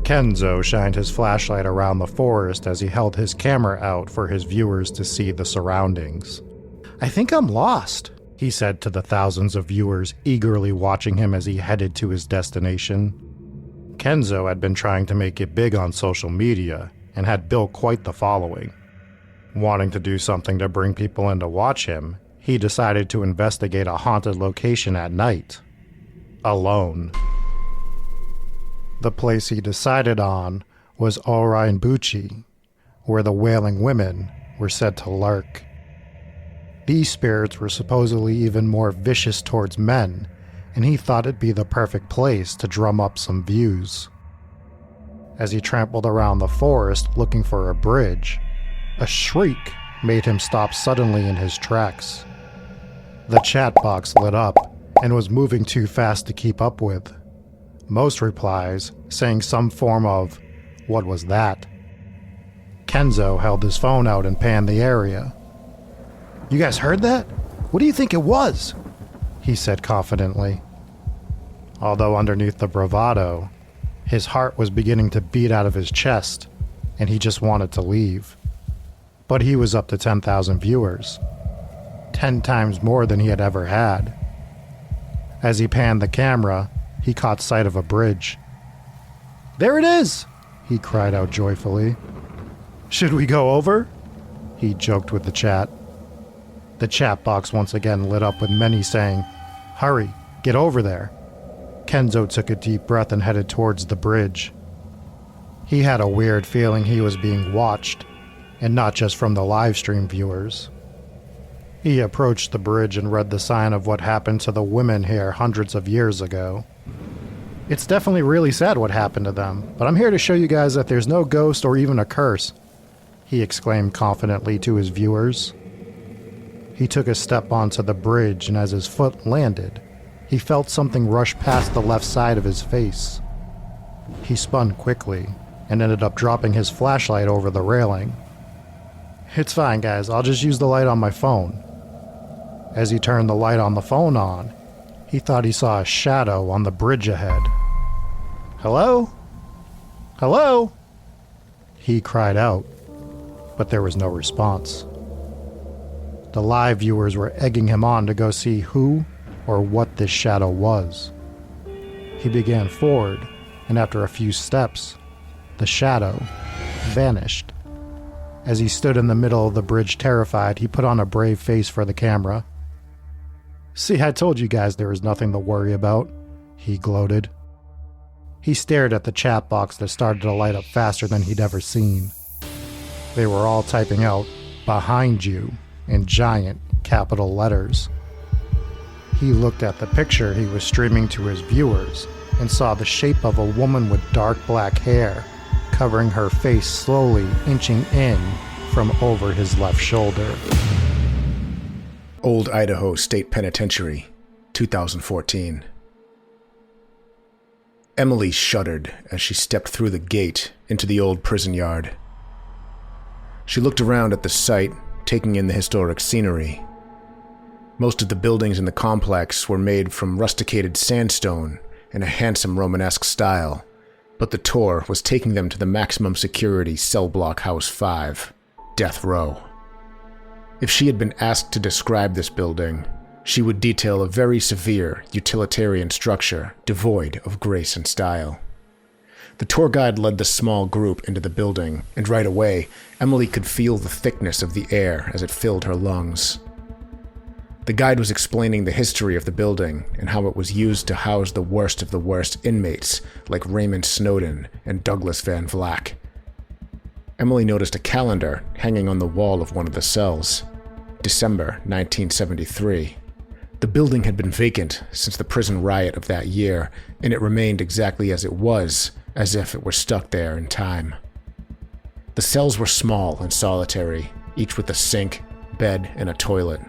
Kenzo shined his flashlight around the forest as he held his camera out for his viewers to see the surroundings. "I think I'm lost," he said to the thousands of viewers eagerly watching him as he headed to his destination. Kenzo had been trying to make it big on social media and had built quite the following. Wanting to do something to bring people in to watch him, he decided to investigate a haunted location at night. Alone. The place he decided on was Orainbuchi, where the wailing women were said to lurk. These spirits were supposedly even more vicious towards men, and he thought it'd be the perfect place to drum up some views. As he trampled around the forest looking for a bridge, a shriek made him stop suddenly in his tracks. The chat box lit up and was moving too fast to keep up with. Most replies saying some form of, "What was that?" Kenzo held his phone out and panned the area. "You guys heard that? What do you think it was?" he said confidently. Although underneath the bravado, his heart was beginning to beat out of his chest, and he just wanted to leave. But he was up to 10,000 viewers, 10 times more than he had ever had. As he panned the camera, he caught sight of a bridge. "There it is!" he cried out joyfully. "Should we go over?" he joked with the chat. The chat box once again lit up with many saying, "Hurry, get over there." Kenzo took a deep breath and headed towards the bridge. He had a weird feeling he was being watched, and not just from the live stream viewers. He approached the bridge and read the sign of what happened to the women here hundreds of years ago. "It's definitely really sad what happened to them, but I'm here to show you guys that there's no ghost or even a curse," he exclaimed confidently to his viewers. He took a step onto the bridge, and as his foot landed, he felt something rush past the left side of his face. He spun quickly and ended up dropping his flashlight over the railing. "It's fine, guys. I'll just use the light on my phone." As he turned the light on the phone on, he thought he saw a shadow on the bridge ahead. "Hello? Hello?" he cried out, but there was no response. The live viewers were egging him on to go see who or what this shadow was. He began forward, and after a few steps, the shadow vanished. As he stood in the middle of the bridge terrified, he put on a brave face for the camera. "See, I told you guys there was nothing to worry about," he gloated. He stared at the chat box that started to light up faster than he'd ever seen. They were all typing out, "Behind you," in giant capital letters. He looked at the picture he was streaming to his viewers and saw the shape of a woman with dark black hair, covering her face slowly inching in from over his left shoulder. Old Idaho State Penitentiary, 2014. Emily shuddered as she stepped through the gate into the old prison yard. She looked around at the site, taking in the historic scenery. Most of the buildings in the complex were made from rusticated sandstone in a handsome Romanesque style, but the tour was taking them to the maximum security cell block House 5, Death Row. If she had been asked to describe this building, she would detail a very severe, utilitarian structure devoid of grace and style. The tour guide led the small group into the building, and right away, Emily could feel the thickness of the air as it filled her lungs. The guide was explaining the history of the building and how it was used to house the worst of the worst inmates like Raymond Snowden and Douglas Van Vlack. Emily noticed a calendar hanging on the wall of one of the cells. December 1973. The building had been vacant since the prison riot of that year, and it remained exactly as it was, as if it were stuck there in time. The cells were small and solitary, each with a sink, bed, and a toilet.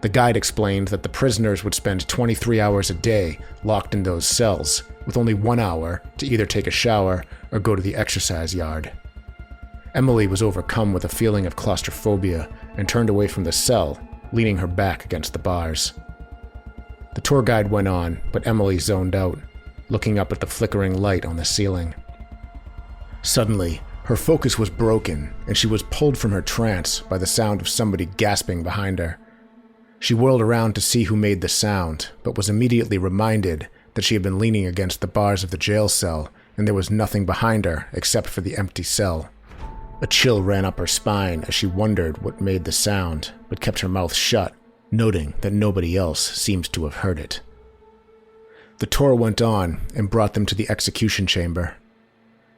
The guide explained that the prisoners would spend 23 hours a day locked in those cells, with only 1 hour to either take a shower or go to the exercise yard. Emily was overcome with a feeling of claustrophobia and turned away from the cell, leaning her back against the bars. The tour guide went on, but Emily zoned out, looking up at the flickering light on the ceiling. Suddenly, her focus was broken, and she was pulled from her trance by the sound of somebody gasping behind her. She whirled around to see who made the sound, but was immediately reminded that she had been leaning against the bars of the jail cell, and there was nothing behind her except for the empty cell. A chill ran up her spine as she wondered what made the sound, but kept her mouth shut, noting that nobody else seemed to have heard it. The tour went on and brought them to the execution chamber.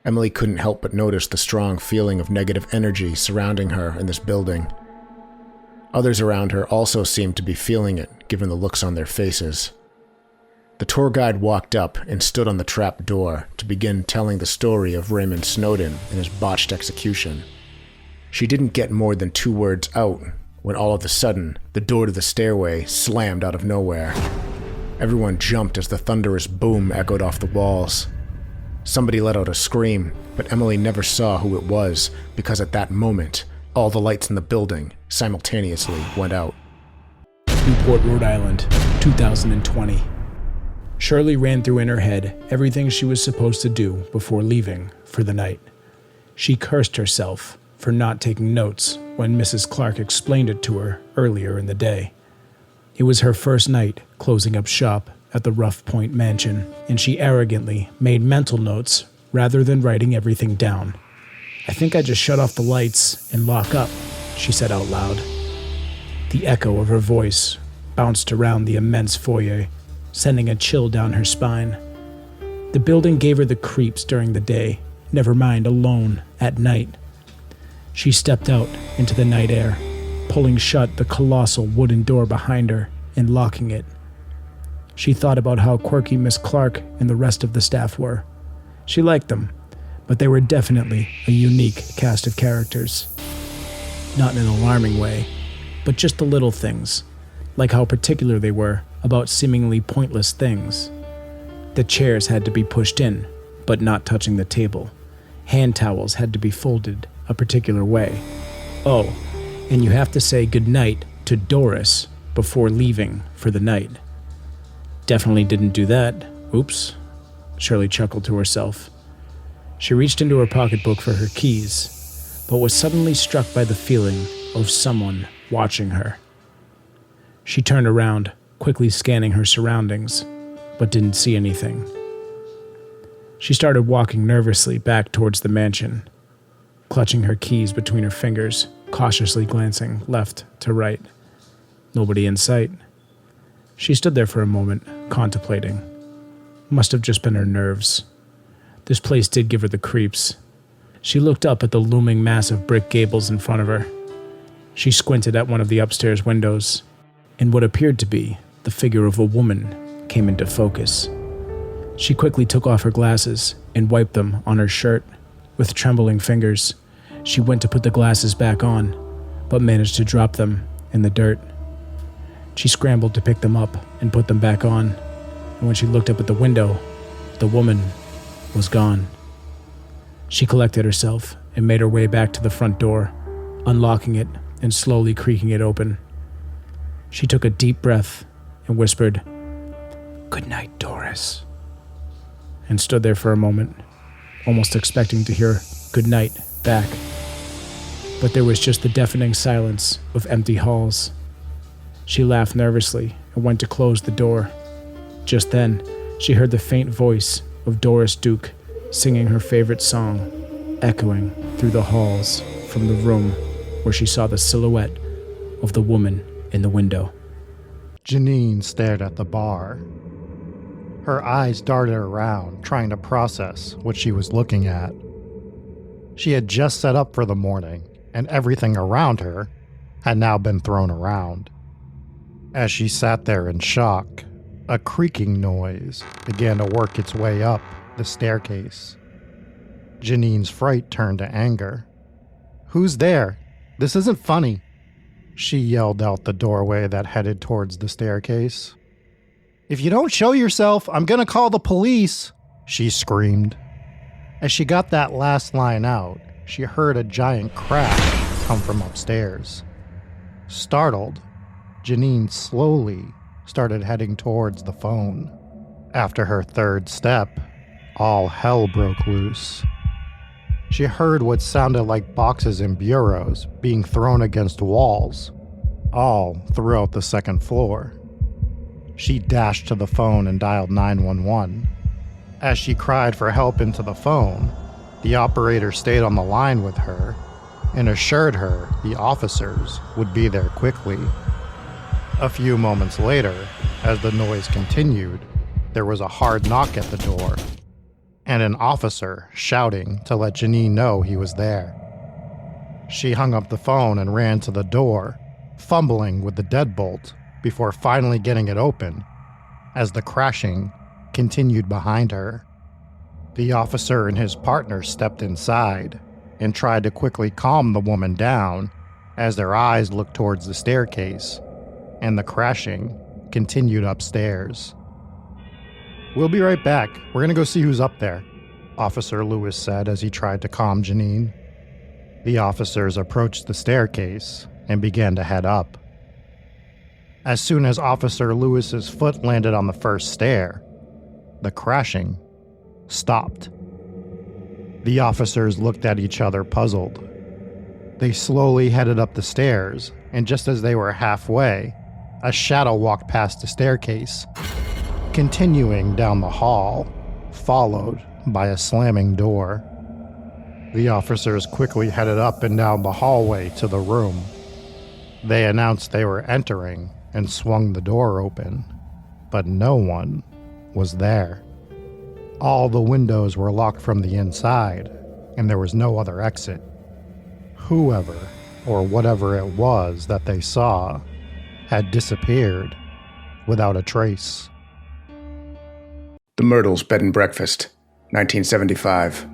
Emily couldn't help but notice the strong feeling of negative energy surrounding her in this building. Others around her also seemed to be feeling it, given the looks on their faces. The tour guide walked up and stood on the trap door to begin telling the story of Raymond Snowden and his botched execution. She didn't get more than 2 words out when all of a sudden, the door to the stairway slammed out of nowhere. Everyone jumped as the thunderous boom echoed off the walls. Somebody let out a scream, but Emily never saw who it was because at that moment, all the lights in the building simultaneously went out. Newport, Rhode Island, 2020. Shirley ran through in her head everything she was supposed to do before leaving for the night. She cursed herself for not taking notes when Mrs. Clark explained it to her earlier in the day. It was her first night closing up shop at the Rough Point Mansion, and she arrogantly made mental notes rather than writing everything down. "I think I just shut off the lights and lock up," she said out loud. The echo of her voice bounced around the immense foyer, sending a chill down her spine. The building gave her the creeps during the day, never mind alone at night. She stepped out into the night air, pulling shut the colossal wooden door behind her and locking it. She thought about how quirky Miss Clark and the rest of the staff were. She liked them, but they were definitely a unique cast of characters. Not in an alarming way, but just the little things, like how particular they were about seemingly pointless things. The chairs had to be pushed in, but not touching the table. Hand towels had to be folded a particular way. Oh, and you have to say goodnight to Doris before leaving for the night. Definitely didn't do that. Oops. Shirley chuckled to herself. She reached into her pocketbook for her keys, but was suddenly struck by the feeling of someone watching her. She turned around, quickly scanning her surroundings, but didn't see anything. She started walking nervously back towards the mansion, clutching her keys between her fingers, cautiously glancing left to right. Nobody in sight. She stood there for a moment, contemplating. Must have just been her nerves. This place did give her the creeps. She looked up at the looming mass of brick gables in front of her. She squinted at one of the upstairs windows, and what appeared to be the figure of a woman came into focus. She quickly took off her glasses and wiped them on her shirt. With trembling fingers, she went to put the glasses back on, but managed to drop them in the dirt. She scrambled to pick them up and put them back on, and when she looked up at the window, the woman was gone. She collected herself and made her way back to the front door, unlocking it and slowly creaking it open. She took a deep breath and whispered, "Good night, Doris," and stood there for a moment, almost expecting to hear "good night" back. But there was just the deafening silence of empty halls. She laughed nervously and went to close the door. Just then, she heard the faint voice of Doris Duke singing her favorite song, echoing through the halls from the room where she saw the silhouette of the woman in the window. Janine stared at the bar. Her eyes darted around, trying to process what she was looking at. She had just set up for the morning, and everything around her had now been thrown around. As she sat there in shock, a creaking noise began to work its way up the staircase. Janine's fright turned to anger. "Who's there? This isn't funny," she yelled out the doorway that headed towards the staircase. "If you don't show yourself, I'm gonna call the police," she screamed. As she got that last line out, she heard a giant crash come from upstairs. Startled, Janine slowly started heading towards the phone. After her third step, all hell broke loose. she heard what sounded like boxes and bureaus being thrown against walls, all throughout the second floor. She dashed to the phone and dialed 911. As she cried for help into the phone, the operator stayed on the line with her and assured her the officers would be there quickly. A few moments later, as the noise continued, there was a hard knock at the door, and an officer shouting to let Janine know he was there. She hung up the phone and ran to the door, fumbling with the deadbolt before finally getting it open, as the crashing continued behind her. The officer and his partner stepped inside and tried to quickly calm the woman down as their eyes looked towards the staircase, and the crashing continued upstairs. "We'll be right back. We're gonna go see who's up there," Officer Lewis said as he tried to calm Janine. The officers approached the staircase and began to head up. As soon as Officer Lewis's foot landed on the first stair, the crashing stopped. The officers looked at each other puzzled. They slowly headed up the stairs, and just as they were halfway, a shadow walked past the staircase, continuing down the hall, followed by a slamming door. The officers quickly headed up and down the hallway to the room. They announced they were entering and swung the door open, but no one was there. All the windows were locked from the inside, and there was no other exit. Whoever or whatever it was that they saw had disappeared without a trace. The Myrtles Bed and Breakfast, 1975.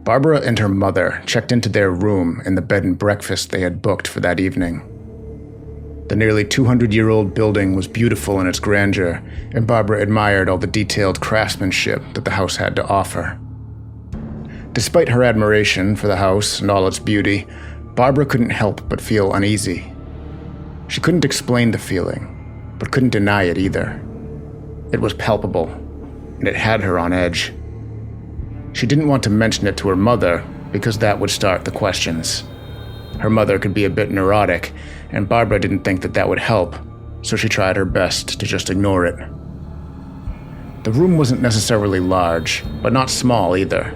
Barbara and her mother checked into their room in the bed and breakfast they had booked for that evening. The nearly 200-year-old building was beautiful in its grandeur, and Barbara admired all the detailed craftsmanship that the house had to offer. Despite her admiration for the house and all its beauty, Barbara couldn't help but feel uneasy. She couldn't explain the feeling, but couldn't deny it either. It was palpable, and it had her on edge. She didn't want to mention it to her mother because that would start the questions. Her mother could be a bit neurotic, and Barbara didn't think that would help, so she tried her best to just ignore it. The room wasn't necessarily large, but not small either.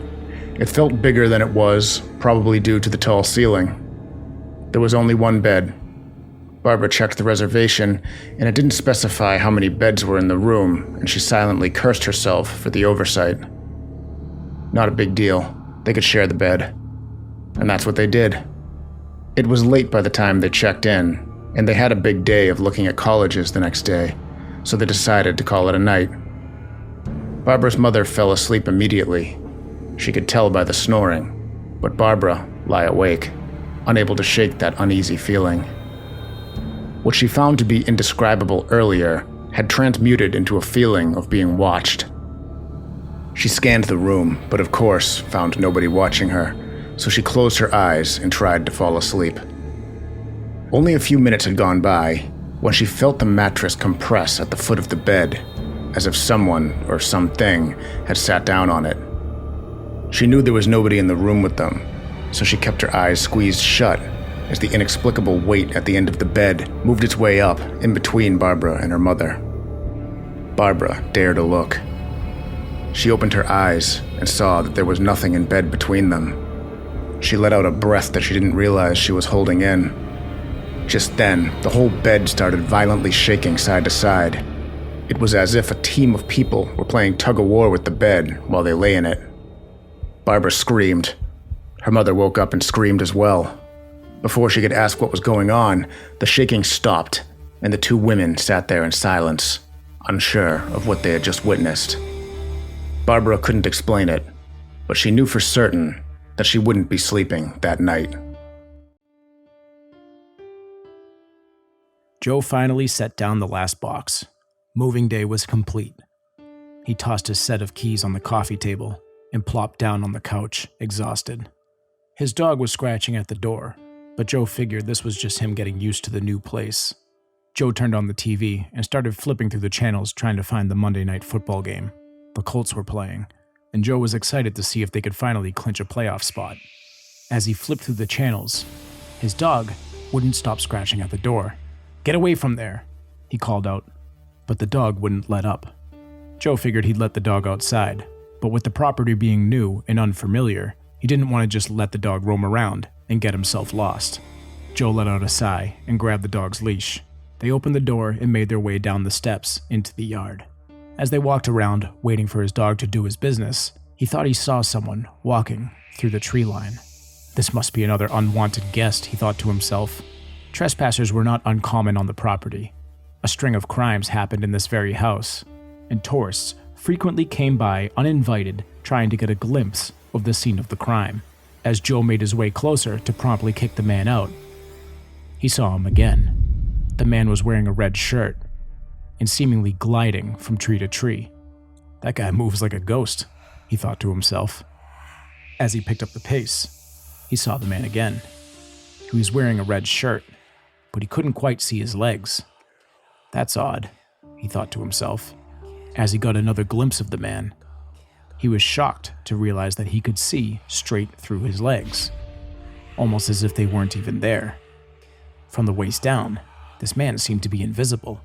It felt bigger than it was, probably due to the tall ceiling. There was only one bed. Barbara checked the reservation, and it didn't specify how many beds were in the room, and she silently cursed herself for the oversight. Not a big deal. They could share the bed. And that's what they did. It was late by the time they checked in, and they had a big day of looking at colleges the next day, so they decided to call it a night. Barbara's mother fell asleep immediately. She could tell by the snoring, but Barbara lay awake, unable to shake that uneasy feeling. What she found to be indescribable earlier had transmuted into a feeling of being watched. She scanned the room, but of course found nobody watching her, so she closed her eyes and tried to fall asleep. Only a few minutes had gone by when she felt the mattress compress at the foot of the bed, as if someone or something had sat down on it. She knew there was nobody in the room with them, so she kept her eyes squeezed shut as the inexplicable weight at the end of the bed moved its way up in between Barbara and her mother. Barbara dared a look. She opened her eyes and saw that there was nothing in bed between them. She let out a breath that she didn't realize she was holding in. Just then, the whole bed started violently shaking side to side. It was as if a team of people were playing tug-of-war with the bed while they lay in it. Barbara screamed. Her mother woke up and screamed as well. Before she could ask what was going on, the shaking stopped, and the two women sat there in silence, unsure of what they had just witnessed. Barbara couldn't explain it, but she knew for certain that she wouldn't be sleeping that night. Joe finally set down the last box. Moving day was complete. He tossed his set of keys on the coffee table and plopped down on the couch, exhausted. His dog was scratching at the door, but Joe figured this was just him getting used to the new place. Joe turned on the TV and started flipping through the channels trying to find the Monday night football game. The Colts were playing, and Joe was excited to see if they could finally clinch a playoff spot. As he flipped through the channels, his dog wouldn't stop scratching at the door. "Get away from there," he called out, but the dog wouldn't let up. Joe figured he'd let the dog outside, but with the property being new and unfamiliar, he didn't want to just let the dog roam around and get himself lost. Joe let out a sigh and grabbed the dog's leash. They opened the door and made their way down the steps into the yard. As they walked around, waiting for his dog to do his business, he thought he saw someone walking through the tree line. This must be another unwanted guest, he thought to himself. Trespassers were not uncommon on the property. A string of crimes happened in this very house, and tourists frequently came by uninvited, trying to get a glimpse of the scene of the crime. As Joe made his way closer to promptly kick the man out, he saw him again. The man was wearing a red shirt and seemingly gliding from tree to tree. "That guy moves like a ghost," he thought to himself. As he picked up the pace, he saw the man again. He was wearing a red shirt, but he couldn't quite see his legs. "That's odd," he thought to himself. As he got another glimpse of the man, he was shocked to realize that he could see straight through his legs, almost as if they weren't even there. From the waist down, this man seemed to be invisible.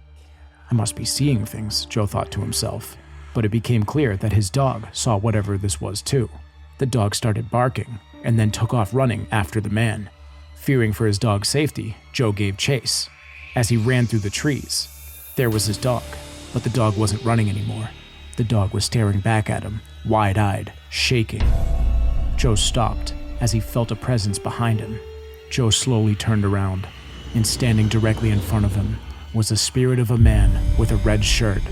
"I must be seeing things," Joe thought to himself, but it became clear that his dog saw whatever this was too. The dog started barking and then took off running after the man. Fearing for his dog's safety, Joe gave chase. As he ran through the trees, there was his dog, but the dog wasn't running anymore. The dog was staring back at him, wide-eyed, shaking. Joe stopped as he felt a presence behind him. Joe slowly turned around, and standing directly in front of him was the spirit of a man with a red shirt,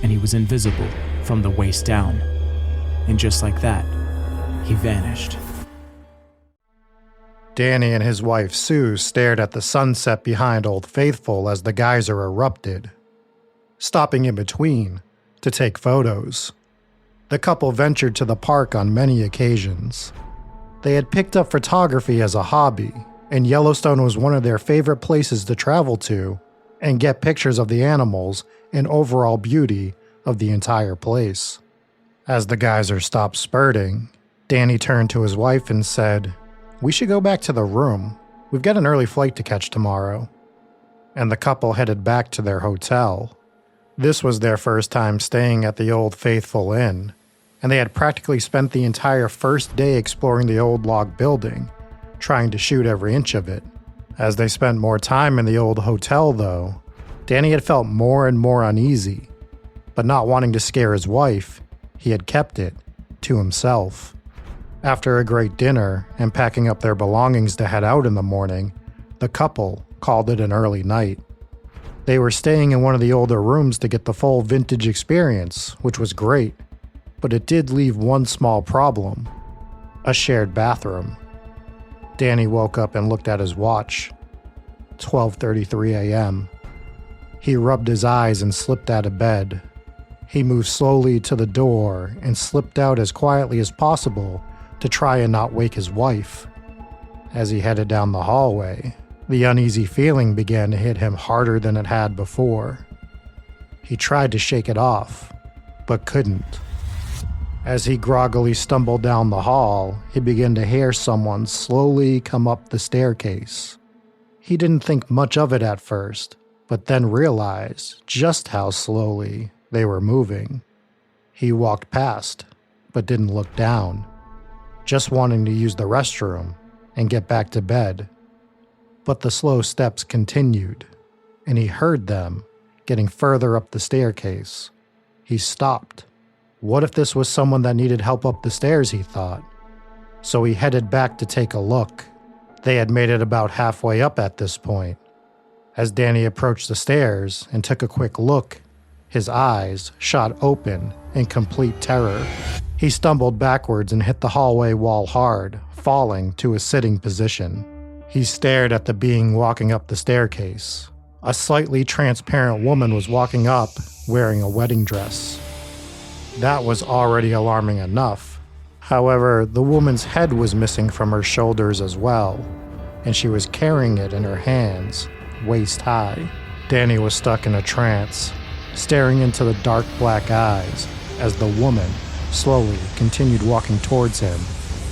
and he was invisible from the waist down. And just like that, he vanished. Danny and his wife Sue stared at the sunset behind Old Faithful as the geyser erupted, stopping in between to take photos. The couple ventured to the park on many occasions. They had picked up photography as a hobby, and Yellowstone was one of their favorite places to travel to and get pictures of the animals and overall beauty of the entire place. As the geyser stopped spurting, Danny turned to his wife and said, "We should go back to the room. We've got an early flight to catch tomorrow." And the couple headed back to their hotel. This was their first time staying at the Old Faithful Inn, and they had practically spent the entire first day exploring the old log building, trying to shoot every inch of it. As they spent more time in the old hotel, though, Danny had felt more and more uneasy, but not wanting to scare his wife, he had kept it to himself. After a great dinner and packing up their belongings to head out in the morning, the couple called it an early night. They were staying in one of the older rooms to get the full vintage experience, which was great, but it did leave one small problem: a shared bathroom. Danny woke up and looked at his watch. 12:33 a.m. He rubbed his eyes and slipped out of bed. He moved slowly to the door and slipped out as quietly as possible to try and not wake his wife. As he headed down the hallway, the uneasy feeling began to hit him harder than it had before. He tried to shake it off, but couldn't. As he groggily stumbled down the hall, he began to hear someone slowly come up the staircase. He didn't think much of it at first, but then realized just how slowly they were moving. He walked past, but didn't look down, just wanting to use the restroom and get back to bed. But the slow steps continued, and he heard them getting further up the staircase. He stopped. What if this was someone that needed help up the stairs, he thought. So he headed back to take a look. They had made it about halfway up at this point. As Danny approached the stairs and took a quick look, his eyes shot open in complete terror. He stumbled backwards and hit the hallway wall hard, falling to a sitting position. He stared at the being walking up the staircase. A slightly transparent woman was walking up, wearing a wedding dress. That was already alarming enough. However, the woman's head was missing from her shoulders as well, and she was carrying it in her hands, waist high. Danny was stuck in a trance, staring into the dark black eyes as the woman slowly continued walking towards him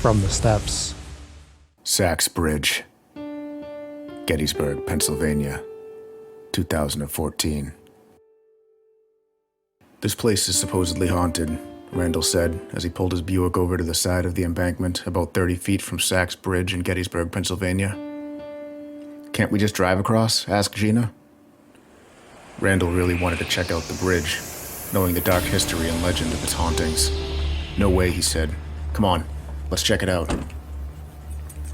from the steps. Sax Bridge, Gettysburg, Pennsylvania, 2014. This place is supposedly haunted, Randall said as he pulled his Buick over to the side of the embankment about 30 feet from Sax Bridge in Gettysburg, Pennsylvania. Can't we just drive across? Asked Gina. Randall really wanted to check out the bridge, knowing the dark history and legend of its hauntings. No way, he said. Come on, let's check it out.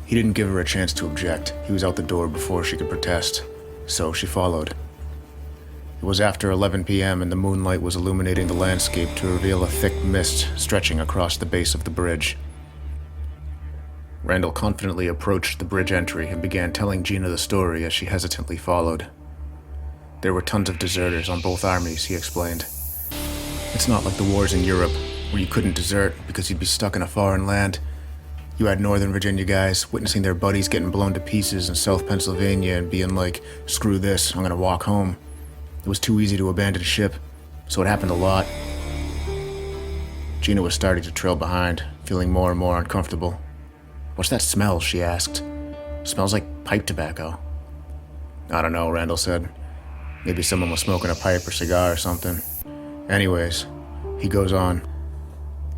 He didn't give her a chance to object. He was out the door before she could protest, so she followed. It was after 11 p.m. and the moonlight was illuminating the landscape to reveal a thick mist stretching across the base of the bridge. Randall confidently approached the bridge entry and began telling Gina the story as she hesitantly followed. There were tons of deserters on both armies, he explained. It's not like the wars in Europe, where you couldn't desert because you'd be stuck in a foreign land. You had Northern Virginia guys witnessing their buddies getting blown to pieces in South Pennsylvania and being like, screw this, I'm gonna walk home. It was too easy to abandon ship, so it happened a lot. Gina was starting to trail behind, feeling more and more uncomfortable. What's that smell? She asked. Smells like pipe tobacco. I don't know, Randall said. Maybe someone was smoking a pipe or cigar or something. Anyways, he goes on.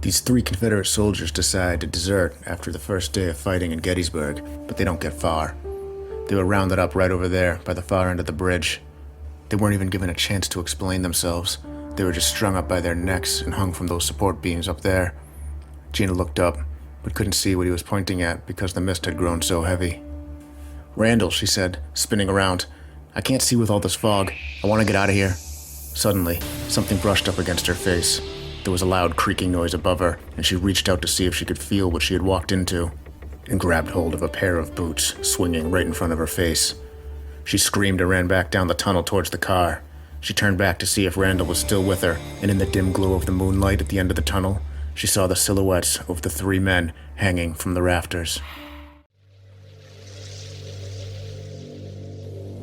These 3 Confederate soldiers decide to desert after the first day of fighting in Gettysburg, but they don't get far. They were rounded up right over there by the far end of the bridge. They weren't even given a chance to explain themselves. They were just strung up by their necks and hung from those support beams up there. Gina looked up, but couldn't see what he was pointing at because the mist had grown so heavy. Randall, she said, spinning around. I can't see with all this fog. I want to get out of here. Suddenly, something brushed up against her face. There was a loud creaking noise above her, and she reached out to see if she could feel what she had walked into, and grabbed hold of a pair of boots swinging right in front of her face. She screamed and ran back down the tunnel towards the car. She turned back to see if Randall was still with her, and in the dim glow of the moonlight at the end of the tunnel, she saw the silhouettes of the 3 men hanging from the rafters.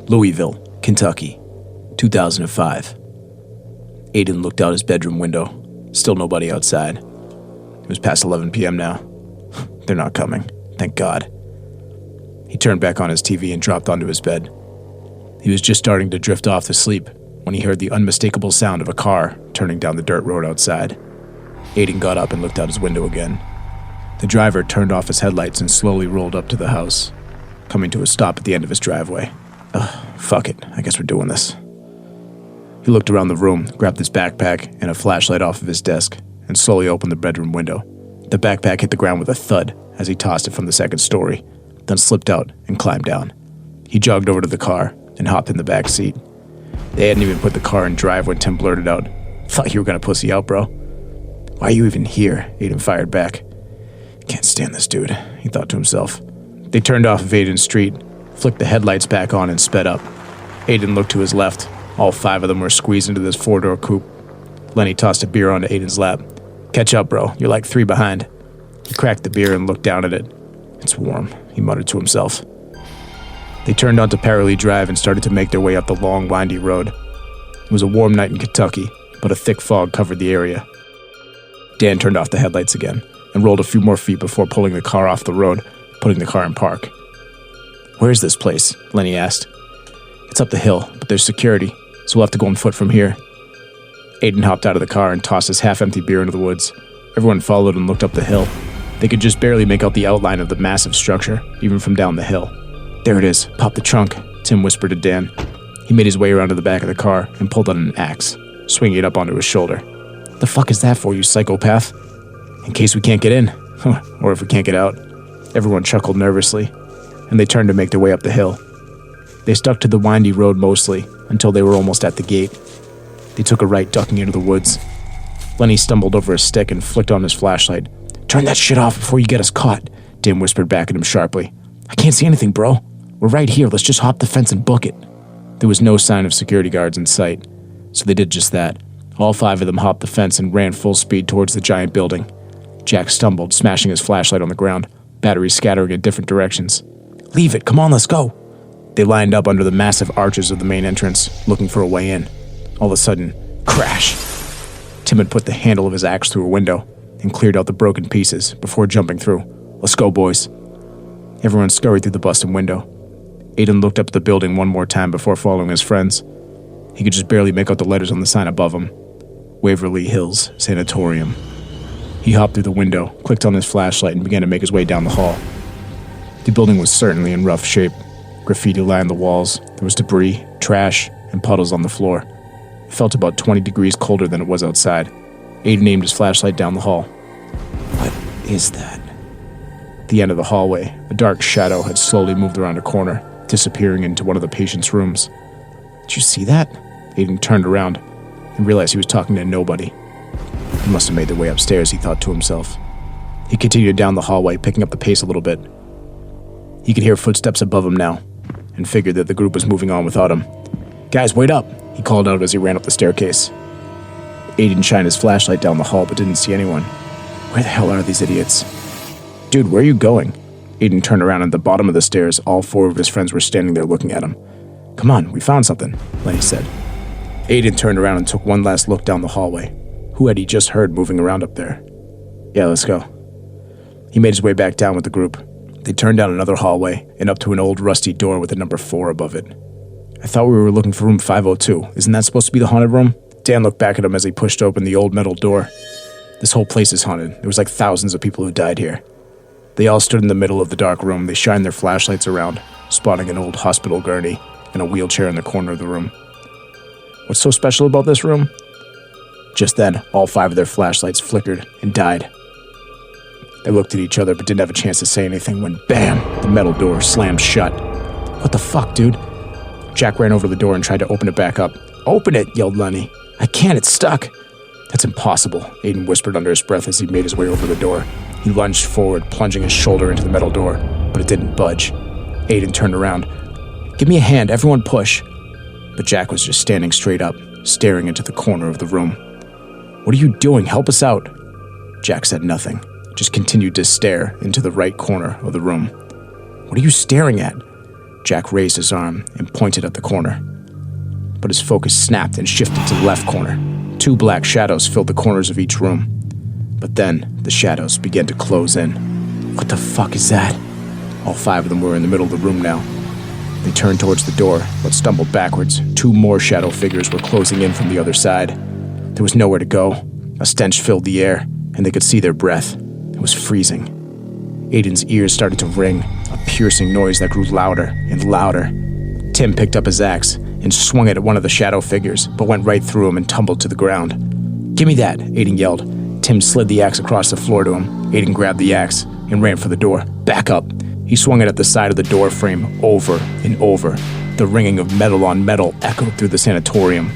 Louisville, Kentucky, 2005. Aiden looked out his bedroom window. Still nobody outside. It was past 11 p.m. now. They're not coming. Thank God. He turned back on his TV and dropped onto his bed. He was just starting to drift off to sleep when he heard the unmistakable sound of a car turning down the dirt road outside. Aiden got up and looked out his window again. The driver turned off his headlights and slowly rolled up to the house, coming to a stop at the end of his driveway. Fuck it. I guess we're doing this. He looked around the room, grabbed his backpack and a flashlight off of his desk, and slowly opened the bedroom window. The backpack hit the ground with a thud as he tossed it from the second story, then slipped out and climbed down. He jogged over to the car and hopped in the back seat. They hadn't even put the car in drive when Tim blurted out, "Thought you were gonna pussy out, bro." "Why are you even here?" Aiden fired back. "Can't stand this dude," he thought to himself. They turned off of Aiden's street, flicked the headlights back on and sped up. Aiden looked to his left. All 5 of them were squeezed into this 4-door coupe. Lenny tossed a beer onto Aiden's lap. "Catch up, bro. You're like 3 behind." He cracked the beer and looked down at it. "It's warm," he muttered to himself. They turned onto Parley Drive and started to make their way up the long, windy road. It was a warm night in Kentucky, but a thick fog covered the area. Dan turned off the headlights again and rolled a few more feet before pulling the car off the road, putting the car in park. "Where is this place?" Lenny asked. "It's up the hill, but there's security, so we'll have to go on foot from here." Aiden hopped out of the car and tossed his half-empty beer into the woods. Everyone followed and looked up the hill. They could just barely make out the outline of the massive structure, even from down the hill. "There it is. Pop the trunk," Tim whispered to Dan. He made his way around to the back of the car and pulled out an axe, swinging it up onto his shoulder. "The fuck is that for, you psychopath?" "In case we can't get in. Or if we can't get out." Everyone chuckled nervously, and they turned to make their way up the hill. They stuck to the windy road mostly, until they were almost at the gate. They took a right, ducking into the woods. Lenny stumbled over a stick and flicked on his flashlight. "Turn that shit off before you get us caught," Dim whispered back at him sharply. "I can't see anything, bro. We're right here. Let's just hop the fence and book it." There was no sign of security guards in sight, so they did just that. All 5 of them hopped the fence and ran full speed towards the giant building. Jack stumbled, smashing his flashlight on the ground, batteries scattering in different directions. "Leave it. Come on, let's go." They lined up under the massive arches of the main entrance, looking for a way in. All of a sudden, crash! Tim had put the handle of his axe through a window. and cleared out the broken pieces before jumping through. "Let's go, boys." Everyone scurried through the busted window. Aiden looked up at the building one more time before following his friends. He could just barely make out the letters on the sign above him. Waverly Hills Sanatorium. He hopped through the window, clicked on his flashlight, and began to make his way down the hall. The building was certainly in rough shape. Graffiti lined the walls. There was debris, trash, and puddles on the floor. It felt about 20 degrees colder than it was outside. Aiden aimed his flashlight down the hall. What is that? At the end of the hallway, a dark shadow had slowly moved around a corner, disappearing into one of the patient's rooms. "Did you see that?" Aiden turned around and realized he was talking to nobody. He must have made their way upstairs, he thought to himself. He continued down the hallway, picking up the pace a little bit. He could hear footsteps above him now, and figured that the group was moving on without him. "Guys, wait up!" he called out as he ran up the staircase. Aiden shined his flashlight down the hall but didn't see anyone. Where the hell are these idiots? "Dude, where are you going?" Aiden turned around, and at the bottom of the stairs, all four of his friends were standing there looking at him. "Come on, we found something," Lenny said. Aiden turned around and took one last look down the hallway. Who had he just heard moving around up there? "Yeah, let's go." He made his way back down with the group. They turned down another hallway and up to an old rusty door with the number 4 above it. "I thought we were looking for room 502. Isn't that supposed to be the haunted room?" Dan looked back at him as he pushed open the old metal door. "This whole place is haunted. There was like thousands of people who died here." They all stood in the middle of the dark room. They shined their flashlights around, spotting an old hospital gurney and a wheelchair in the corner of the room. "What's so special about this room?" Just then, all 5 of their flashlights flickered and died. They looked at each other but didn't have a chance to say anything when, bam, the metal door slammed shut. "What the fuck, dude?" Jack ran over to the door and tried to open it back up. "Open it," yelled Lenny. "I can't, it's stuck." "That's impossible," Aiden whispered under his breath as he made his way over the door. He lunged forward, plunging his shoulder into the metal door, but it didn't budge. Aiden turned around. "Give me a hand, everyone push." But Jack was just standing straight up, staring into the corner of the room. "What are you doing? Help us out." Jack said nothing, just continued to stare into the right corner of the room. "What are you staring at?" Jack raised his arm and pointed at the corner. But his focus snapped and shifted to the left corner. 2 black shadows filled the corners of each room. But then, the shadows began to close in. "What the fuck is that?" All 5 of them were in the middle of the room now. They turned towards the door, but stumbled backwards. 2 more shadow figures were closing in from the other side. There was nowhere to go. A stench filled the air, and they could see their breath. It was freezing. Aiden's ears started to ring, a piercing noise that grew louder and louder. Tim picked up his axe and swung it at one of the shadow figures, but went right through him and tumbled to the ground. "Give me that," Aiden yelled. Tim slid the axe across the floor to him. Aiden grabbed the axe and ran for the door. "Back up." He swung it at the side of the door frame over and over. The ringing of metal on metal echoed through the sanatorium.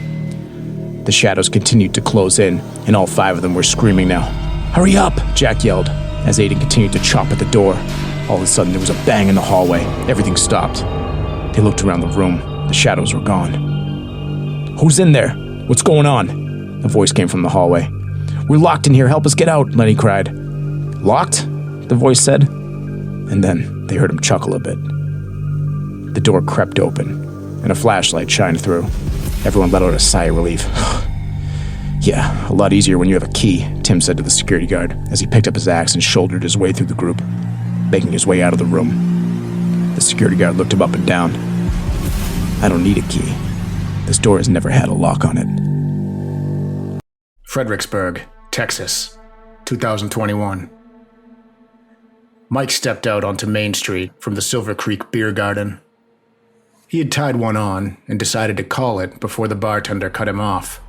The shadows continued to close in, and all 5 of them were screaming now. "Hurry up!" Jack yelled, as Aiden continued to chop at the door. All of a sudden, there was a bang in the hallway. Everything stopped. They looked around the room. The shadows were gone. "Who's in there? What's going on?" A voice came from the hallway. "We're locked in here. Help us get out," Lenny cried. "Locked?" the voice said. And then they heard him chuckle a bit. The door crept open, and a flashlight shined through. Everyone let out a sigh of relief. "Yeah, a lot easier when you have a key," Tim said to the security guard as he picked up his axe and shouldered his way through the group, making his way out of the room. The security guard looked him up and down. "I don't need a key. This door has never had a lock on it." Fredericksburg, Texas, 2021. Mike stepped out onto Main Street from the Silver Creek Beer Garden. He had tied one on and decided to call it before the bartender cut him off.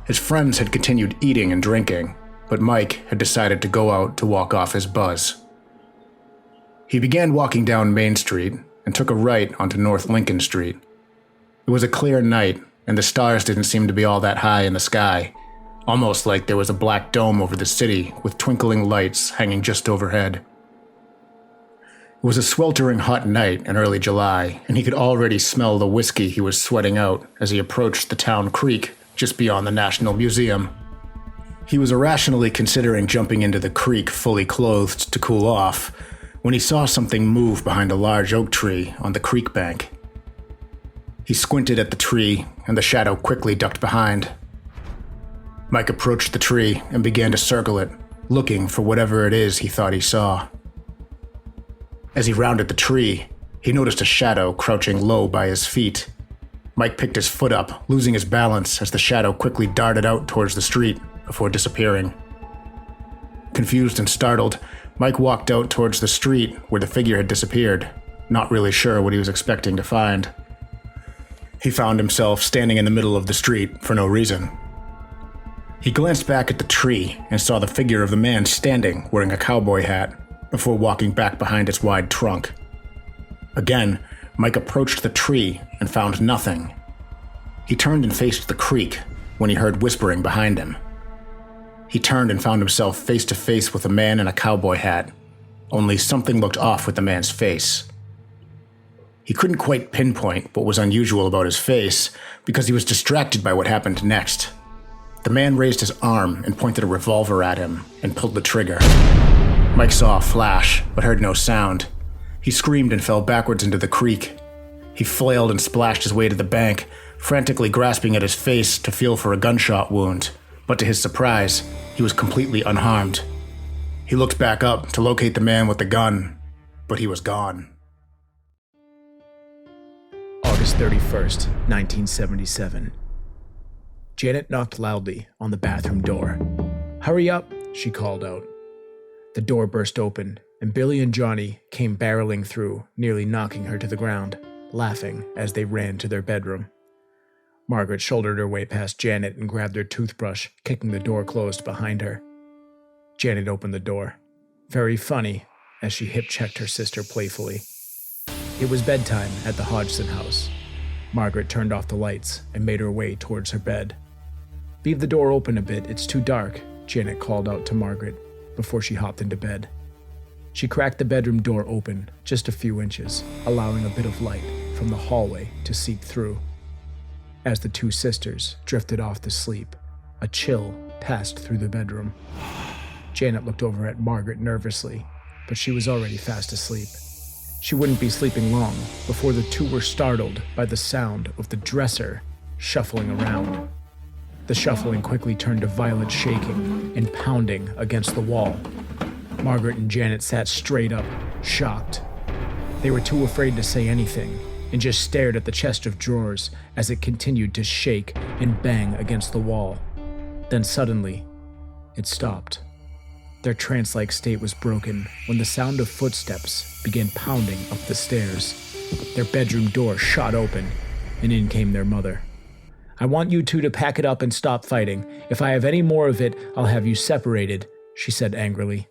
His friends had continued eating and drinking, but Mike had decided to go out to walk off his buzz. He began walking down Main Street and took a right onto North Lincoln Street. It was a clear night, and the stars didn't seem to be all that high in the sky, almost like there was a black dome over the city with twinkling lights hanging just overhead. It was a sweltering hot night in early July, and he could already smell the whiskey he was sweating out as he approached the town creek just beyond the National Museum. He was irrationally considering jumping into the creek fully clothed to cool off when he saw something move behind a large oak tree on the creek bank. He squinted at the tree, and the shadow quickly ducked behind. Mike approached the tree and began to circle it, looking for whatever it is he thought he saw. As he rounded the tree, he noticed a shadow crouching low by his feet. Mike picked his foot up, losing his balance as the shadow quickly darted out towards the street before disappearing. Confused and startled, Mike walked out towards the street where the figure had disappeared, not really sure what he was expecting to find. He found himself standing in the middle of the street for no reason. He glanced back at the tree and saw the figure of the man standing wearing a cowboy hat before walking back behind its wide trunk. Again, Mike approached the tree and found nothing. He turned and faced the creek when he heard whispering behind him. He turned and found himself face to face with a man in a cowboy hat, only something looked off with the man's face. He couldn't quite pinpoint what was unusual about his face because he was distracted by what happened next. The man raised his arm and pointed a revolver at him and pulled the trigger. Mike saw a flash, but heard no sound. He screamed and fell backwards into the creek. He flailed and splashed his way to the bank, frantically grasping at his face to feel for a gunshot wound, but to his surprise, he was completely unharmed. He looked back up to locate the man with the gun, but he was gone. August 31st, 1977. Janet knocked loudly on the bathroom door. "Hurry up," she called out. The door burst open, and Billy and Johnny came barreling through, nearly knocking her to the ground, laughing as they ran to their bedroom. Margaret shouldered her way past Janet and grabbed her toothbrush, kicking the door closed behind her. Janet opened the door. Very funny, as she hip-checked her sister playfully. It was bedtime at the Hodson House. Margaret turned off the lights and made her way towards her bed. "Leave the door open a bit, it's too dark," Janet called out to Margaret before she hopped into bed. She cracked the bedroom door open just a few inches, allowing a bit of light from the hallway to seep through. As the two sisters drifted off to sleep, a chill passed through the bedroom. Janet looked over at Margaret nervously, but she was already fast asleep. She wouldn't be sleeping long before the two were startled by the sound of the dresser shuffling around. The shuffling quickly turned to violent shaking and pounding against the wall. Margaret and Janet sat straight up, shocked. They were too afraid to say anything and just stared at the chest of drawers as it continued to shake and bang against the wall. Then suddenly, it stopped. Their trance-like state was broken when the sound of footsteps began pounding up the stairs. Their bedroom door shot open, and in came their mother. "I want you two to pack it up and stop fighting. If I have any more of it, I'll have you separated," she said angrily.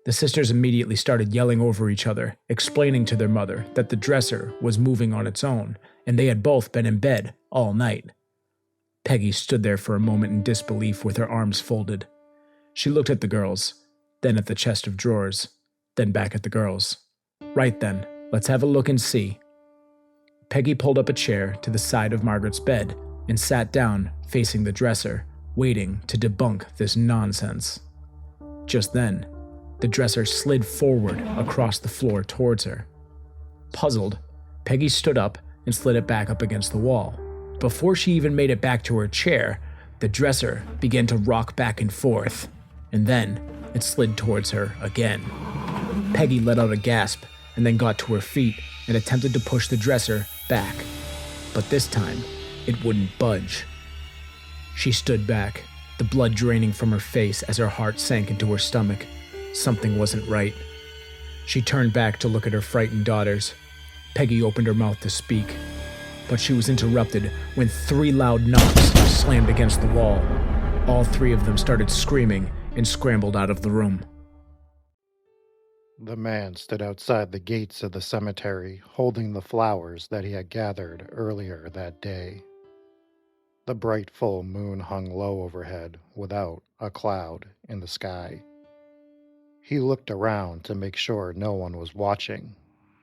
The sisters immediately started yelling over each other, explaining to their mother that the dresser was moving on its own, and they had both been in bed all night. Peggy stood there for a moment in disbelief with her arms folded. She looked at the girls, then at the chest of drawers, then back at the girls. "Right then, let's have a look and see." Peggy pulled up a chair to the side of Margaret's bed and sat down facing the dresser, waiting to debunk this nonsense. Just then, the dresser slid forward across the floor towards her. Puzzled, Peggy stood up and slid it back up against the wall. Before she even made it back to her chair, the dresser began to rock back and forth, and then it slid towards her again. Peggy let out a gasp and then got to her feet and attempted to push the dresser back, but this time, it wouldn't budge. She stood back, the blood draining from her face as her heart sank into her stomach. Something wasn't right. She turned back to look at her frightened daughters. Peggy opened her mouth to speak, but she was interrupted when 3 loud knocks slammed against the wall. All 3 of them started screaming and scrambled out of the room. The man stood outside the gates of the cemetery, holding the flowers that he had gathered earlier that day. The bright full moon hung low overhead, without a cloud in the sky. He looked around to make sure no one was watching,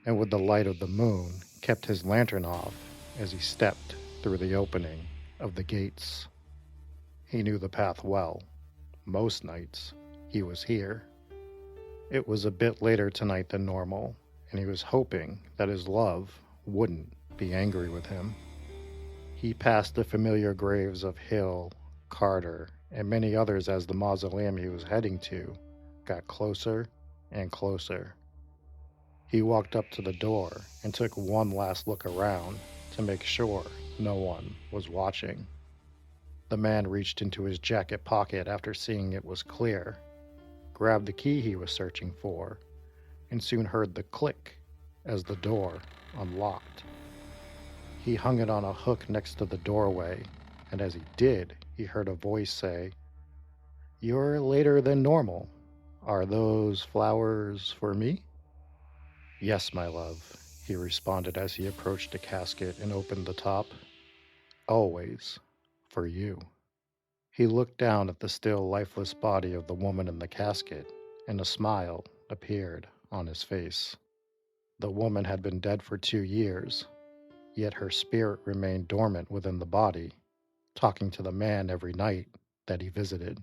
and with the light of the moon, kept his lantern off as he stepped through the opening of the gates. He knew the path well. Most nights, he was here. It was a bit later tonight than normal, and he was hoping that his love wouldn't be angry with him. He passed the familiar graves of Hill, Carter, and many others as the mausoleum he was heading to got closer and closer. He walked up to the door and took one last look around to make sure no one was watching. The man reached into his jacket pocket after seeing it was clear, grabbed the key he was searching for, and soon heard the click as the door unlocked. He hung it on a hook next to the doorway, and as he did, he heard a voice say, "You're later than normal. Are those flowers for me?" "Yes, my love," he responded as he approached the casket and opened the top. "Always for you." He looked down at the still lifeless body of the woman in the casket, and a smile appeared on his face. The woman had been dead for 2 years, yet her spirit remained dormant within the body, talking to the man every night that he visited.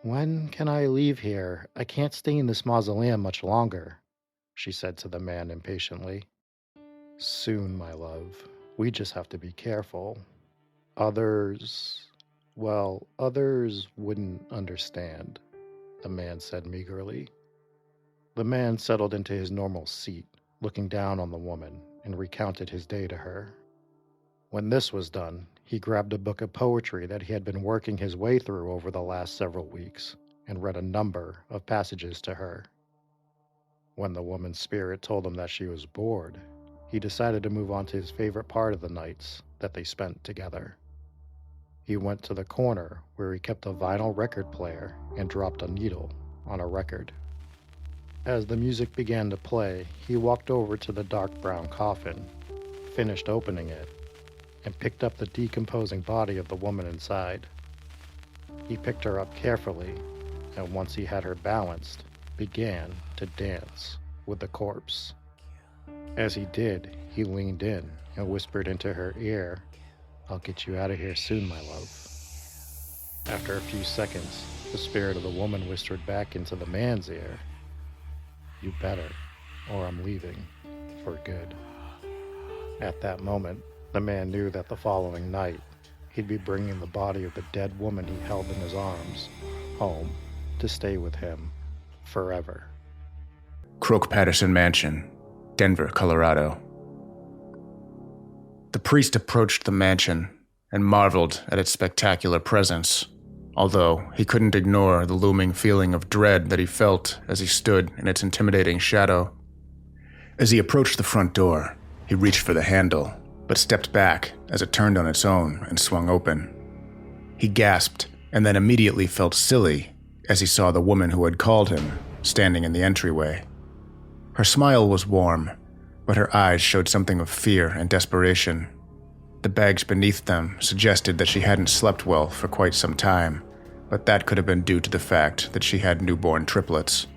"When can I leave here? I can't stay in this mausoleum much longer," she said to the man impatiently. "Soon, my love. We just have to be careful. Others wouldn't understand," the man said meagerly. The man settled into his normal seat, looking down on the woman, and recounted his day to her. When this was done, he grabbed a book of poetry that he had been working his way through over the last several weeks and read a number of passages to her. When the woman's spirit told him that she was bored, he decided to move on to his favorite part of the nights that they spent together. He went to the corner where he kept a vinyl record player and dropped a needle on a record. As the music began to play, he walked over to the dark brown coffin, finished opening it, and picked up the decomposing body of the woman inside. He picked her up carefully, and once he had her balanced, began to dance with the corpse. As he did, he leaned in and whispered into her ear, "I'll get you out of here soon, my love." After a few seconds, the spirit of the woman whispered back into the man's ear, "You better, or I'm leaving for good." At that moment, the man knew that the following night, he'd be bringing the body of the dead woman he held in his arms home to stay with him forever. Croak Patterson Mansion, Denver, Colorado. The priest approached the mansion and marveled at its spectacular presence, although he couldn't ignore the looming feeling of dread that he felt as he stood in its intimidating shadow. As he approached the front door, he reached for the handle, but stepped back as it turned on its own and swung open. He gasped and then immediately felt silly as he saw the woman who had called him standing in the entryway. Her smile was warm, but her eyes showed something of fear and desperation. The bags beneath them suggested that she hadn't slept well for quite some time, but that could have been due to the fact that she had newborn triplets.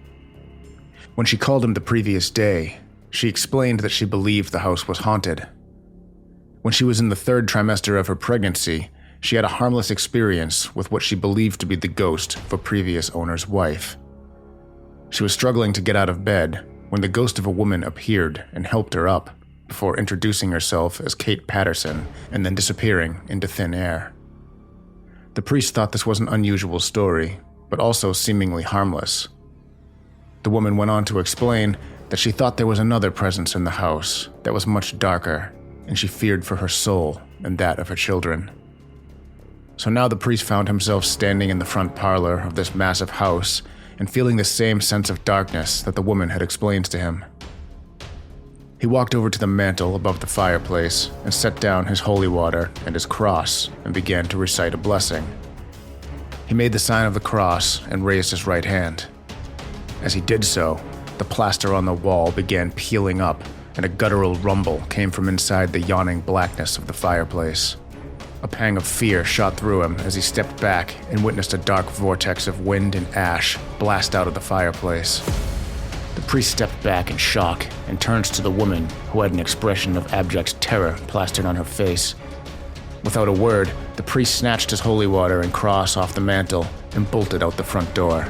When she called him the previous day, she explained that she believed the house was haunted. When she was in the 3rd trimester of her pregnancy, she had a harmless experience with what she believed to be the ghost of a previous owner's wife. She was struggling to get out of bed when the ghost of a woman appeared and helped her up, before introducing herself as Kate Patterson and then disappearing into thin air. The priest thought this was an unusual story, but also seemingly harmless. The woman went on to explain that she thought there was another presence in the house that was much darker, and she feared for her soul and that of her children. So now the priest found himself standing in the front parlor of this massive house and feeling the same sense of darkness that the woman had explained to him. He walked over to the mantel above the fireplace and set down his holy water and his cross and began to recite a blessing. He made the sign of the cross and raised his right hand. As he did so, the plaster on the wall began peeling up, and a guttural rumble came from inside the yawning blackness of the fireplace. A pang of fear shot through him as he stepped back and witnessed a dark vortex of wind and ash blast out of the fireplace. The priest stepped back in shock and turned to the woman, who had an expression of abject terror plastered on her face. Without a word, the priest snatched his holy water and cross off the mantel and bolted out the front door.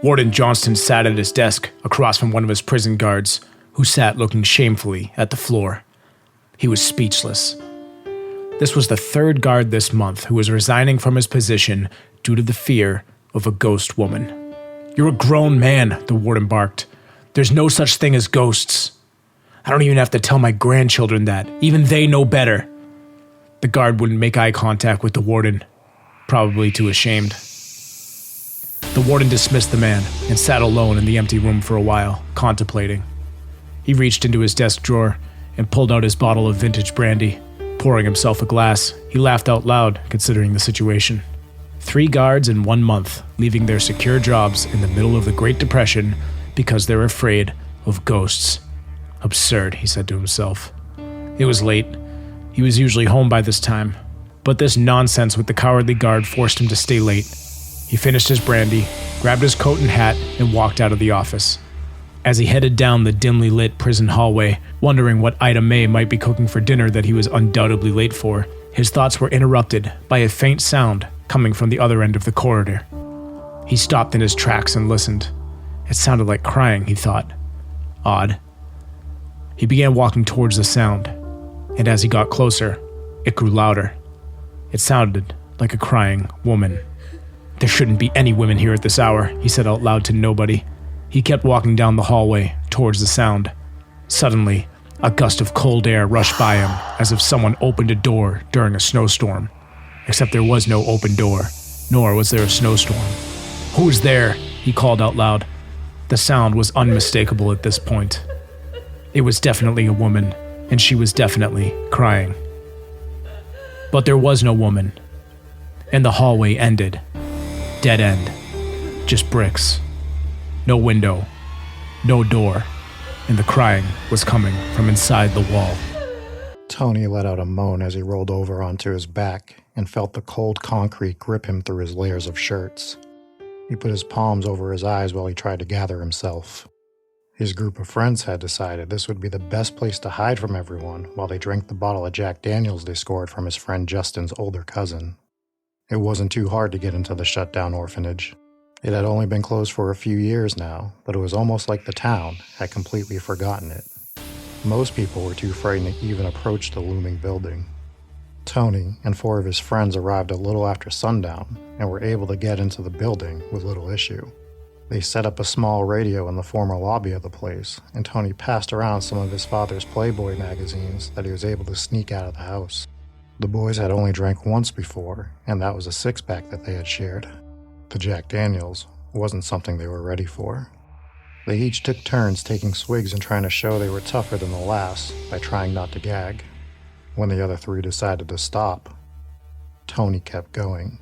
Warden Johnston sat at his desk across from one of his prison guards, who sat looking shamefully at the floor. He was speechless. This was the 3rd guard this month who was resigning from his position due to the fear of a ghost woman. "You're a grown man," the warden barked. "There's no such thing as ghosts. I don't even have to tell my grandchildren that. Even they know better." The guard wouldn't make eye contact with the warden, probably too ashamed. The warden dismissed the man and sat alone in the empty room for a while, contemplating. He reached into his desk drawer and pulled out his bottle of vintage brandy. Pouring himself a glass, he laughed out loud, considering the situation. 3 guards in 1 month, leaving their secure jobs in the middle of the Great Depression because they're afraid of ghosts. Absurd, he said to himself. It was late. He was usually home by this time, but this nonsense with the cowardly guard forced him to stay late. He finished his brandy, grabbed his coat and hat, and walked out of the office. As he headed down the dimly lit prison hallway, wondering what Ida May might be cooking for dinner that he was undoubtedly late for, his thoughts were interrupted by a faint sound coming from the other end of the corridor. He stopped in his tracks and listened. It sounded like crying, he thought. Odd. He began walking towards the sound, and as he got closer, it grew louder. It sounded like a crying woman. "There shouldn't be any women here at this hour," he said out loud to nobody. He kept walking down the hallway towards the sound. Suddenly, a gust of cold air rushed by him, as if someone opened a door during a snowstorm. Except there was no open door, nor was there a snowstorm. "Who's there?" he called out loud. The sound was unmistakable at this point. It was definitely a woman, and she was definitely crying. But there was no woman, and the hallway ended. Dead end. Just bricks. No window. No door. And the crying was coming from inside the wall. Tony let out a moan as he rolled over onto his back and felt the cold concrete grip him through his layers of shirts. He put his palms over his eyes while he tried to gather himself. His group of friends had decided this would be the best place to hide from everyone while they drank the bottle of Jack Daniels they scored from his friend Justin's older cousin. It wasn't too hard to get into the Shutdown Orphanage. It had only been closed for a few years now, but it was almost like the town had completely forgotten it. Most people were too frightened to even approach the looming building. Tony and 4 of his friends arrived a little after sundown and were able to get into the building with little issue. They set up a small radio in the former lobby of the place, and Tony passed around some of his father's Playboy magazines that he was able to sneak out of the house. The boys had only drank once before, and that was a 6-pack that they had shared. The Jack Daniels wasn't something they were ready for. They each took turns taking swigs and trying to show they were tougher than the last by trying not to gag. When the other 3 decided to stop, Tony kept going.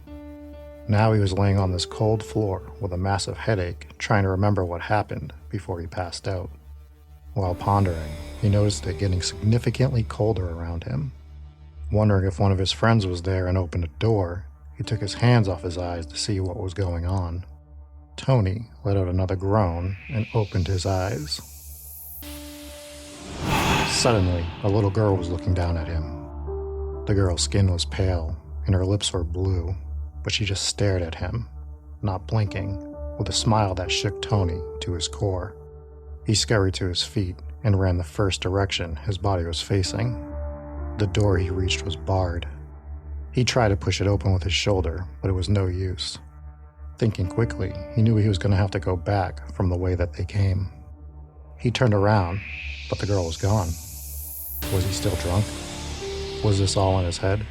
Now he was laying on this cold floor with a massive headache, trying to remember what happened before he passed out. While pondering, he noticed it getting significantly colder around him. Wondering if one of his friends was there and opened a door, he took his hands off his eyes to see what was going on. Tony let out another groan and opened his eyes. Suddenly, a little girl was looking down at him. The girl's skin was pale, and her lips were blue, but she just stared at him, not blinking, with a smile that shook Tony to his core. He scurried to his feet and ran the first direction his body was facing. The door he reached was barred. He tried to push it open with his shoulder, but it was no use. Thinking quickly, he knew he was going to have to go back from the way that they came. He turned around, but the girl was gone. Was he still drunk? Was this all in his head?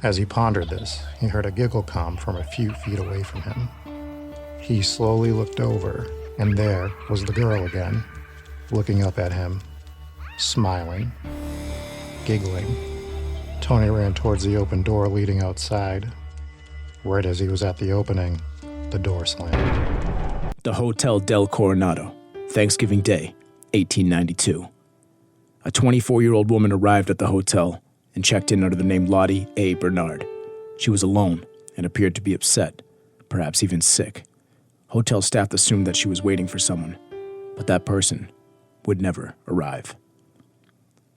As he pondered this, he heard a giggle come from a few feet away from him. He slowly looked over, and there was the girl again, looking up at him, smiling, giggling. Tony ran towards the open door leading outside. Right as he was at the opening, the door slammed. The Hotel del Coronado, Thanksgiving Day, 1892. A 24-year-old woman arrived at the hotel and checked in under the name Lottie A. Bernard. She was alone and appeared to be upset, perhaps even sick. Hotel staff assumed that she was waiting for someone, but that person would never arrive.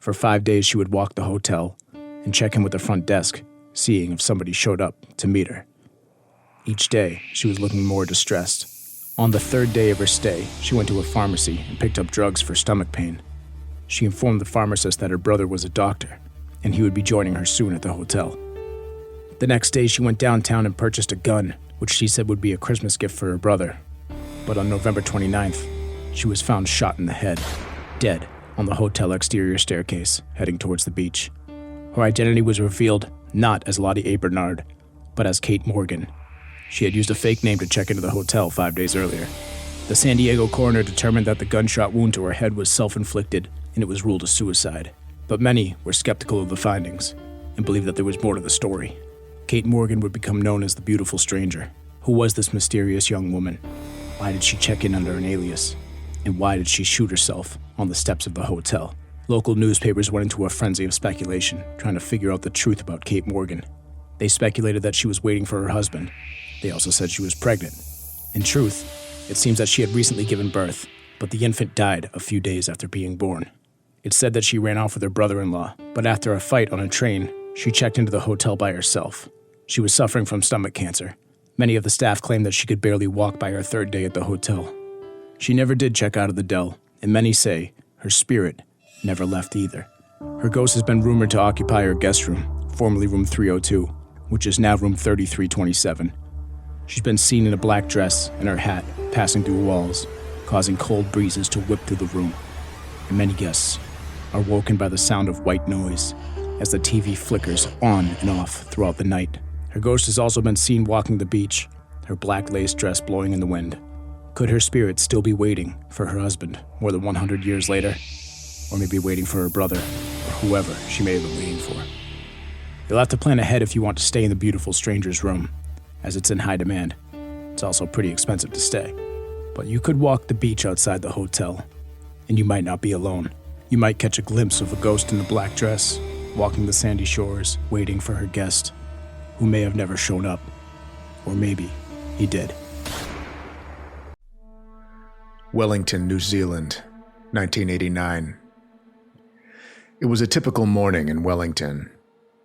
For 5 days, she would walk the hotel and check in with the front desk, seeing if somebody showed up to meet her. Each day, she was looking more distressed. On the 3rd day of her stay, she went to a pharmacy and picked up drugs for stomach pain. She informed the pharmacist that her brother was a doctor, and he would be joining her soon at the hotel. The next day, she went downtown and purchased a gun, which she said would be a Christmas gift for her brother. But on November 29th, she was found shot in the head, dead, on the hotel exterior staircase, heading towards the beach. Her identity was revealed not as Lottie A. Bernard, but as Kate Morgan. She had used a fake name to check into the hotel 5 days earlier. The San Diego coroner determined that the gunshot wound to her head was self-inflicted, and it was ruled a suicide. But many were skeptical of the findings and believed that there was more to the story. Kate Morgan would become known as the Beautiful Stranger. Who was this mysterious young woman? Why did she check in under an alias? And why did she shoot herself on the steps of the hotel? Local newspapers went into a frenzy of speculation, trying to figure out the truth about Kate Morgan. They speculated that she was waiting for her husband. They also said she was pregnant. In truth, it seems that she had recently given birth, but the infant died a few days after being born. It said that she ran off with her brother-in-law, but after a fight on a train, she checked into the hotel by herself. She was suffering from stomach cancer. Many of the staff claimed that she could barely walk by her third day at the hotel. She never did check out of the Dell, and many say her spirit never left either. Her ghost has been rumored to occupy her guest room, formerly room 302, which is now room 3327. She's been seen in a black dress and her hat passing through walls, causing cold breezes to whip through the room. And many guests are woken by the sound of white noise as the TV flickers on and off throughout the night. Her ghost has also been seen walking the beach, her black lace dress blowing in the wind. Could her spirit still be waiting for her husband more than 100 years later? Or maybe waiting for her brother, or whoever she may have been waiting for. You'll have to plan ahead if you want to stay in the Beautiful Stranger's room, as it's in high demand. It's also pretty expensive to stay. But you could walk the beach outside the hotel, and you might not be alone. You might catch a glimpse of a ghost in a black dress, walking the sandy shores, waiting for her guest, who may have never shown up. Or maybe he did. Wellington, New Zealand, 1989. It was a typical morning in Wellington.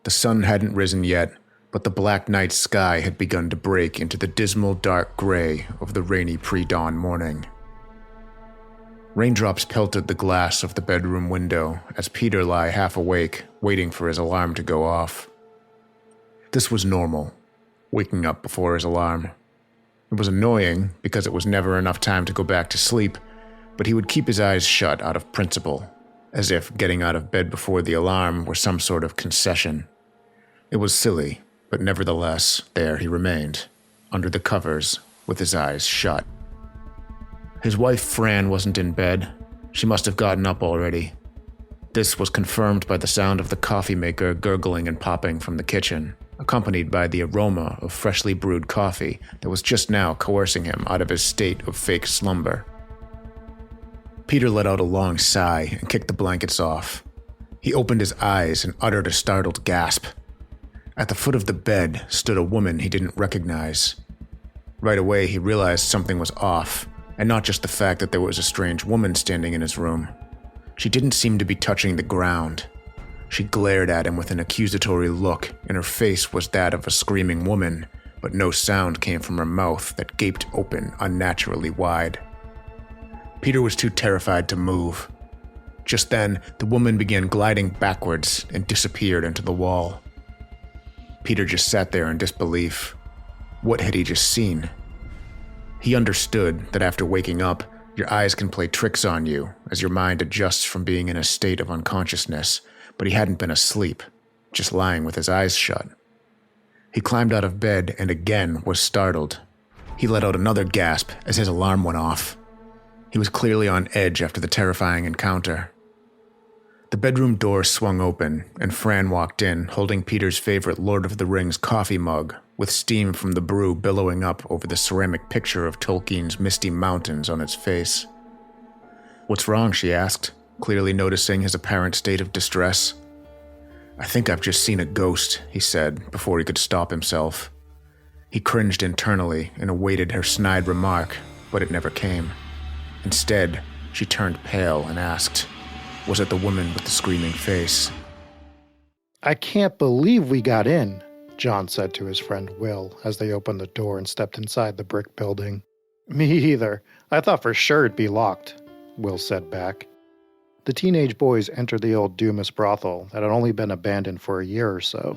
The sun hadn't risen yet, but the black night sky had begun to break into the dismal dark gray of the rainy pre-dawn morning. Raindrops pelted the glass of the bedroom window as Peter lay half awake, waiting for his alarm to go off. This was normal, waking up before his alarm. It was annoying because it was never enough time to go back to sleep, but he would keep his eyes shut out of principle, as if getting out of bed before the alarm were some sort of concession. It was silly, but nevertheless, there he remained, under the covers, with his eyes shut. His wife Fran wasn't in bed. She must have gotten up already. This was confirmed by the sound of the coffee maker gurgling and popping from the kitchen, accompanied by the aroma of freshly brewed coffee that was just now coercing him out of his state of fake slumber. Peter let out a long sigh and kicked the blankets off. He opened his eyes and uttered a startled gasp. At the foot of the bed stood a woman he didn't recognize. Right away, he realized something was off, and not just the fact that there was a strange woman standing in his room. She didn't seem to be touching the ground. She glared at him with an accusatory look, and her face was that of a screaming woman, but no sound came from her mouth that gaped open unnaturally wide. Peter was too terrified to move. Just then, the woman began gliding backwards and disappeared into the wall. Peter just sat there in disbelief. What had he just seen? He understood that after waking up, your eyes can play tricks on you as your mind adjusts from being in a state of unconsciousness, but he hadn't been asleep, just lying with his eyes shut. He climbed out of bed and again was startled. He let out another gasp as his alarm went off. He was clearly on edge after the terrifying encounter. The bedroom door swung open, and Fran walked in, holding Peter's favorite Lord of the Rings coffee mug, with steam from the brew billowing up over the ceramic picture of Tolkien's misty mountains on its face. "What's wrong?" she asked, clearly noticing his apparent state of distress. "I think I've just seen a ghost," he said, before he could stop himself. He cringed internally and awaited her snide remark, but it never came. Instead, she turned pale and asked, "Was it the woman with the screaming face?" "I can't believe we got in," John said to his friend Will as they opened the door and stepped inside the brick building. "Me either. I thought for sure it'd be locked," Will said back. The teenage boys entered the old Dumas brothel that had only been abandoned for a year or so.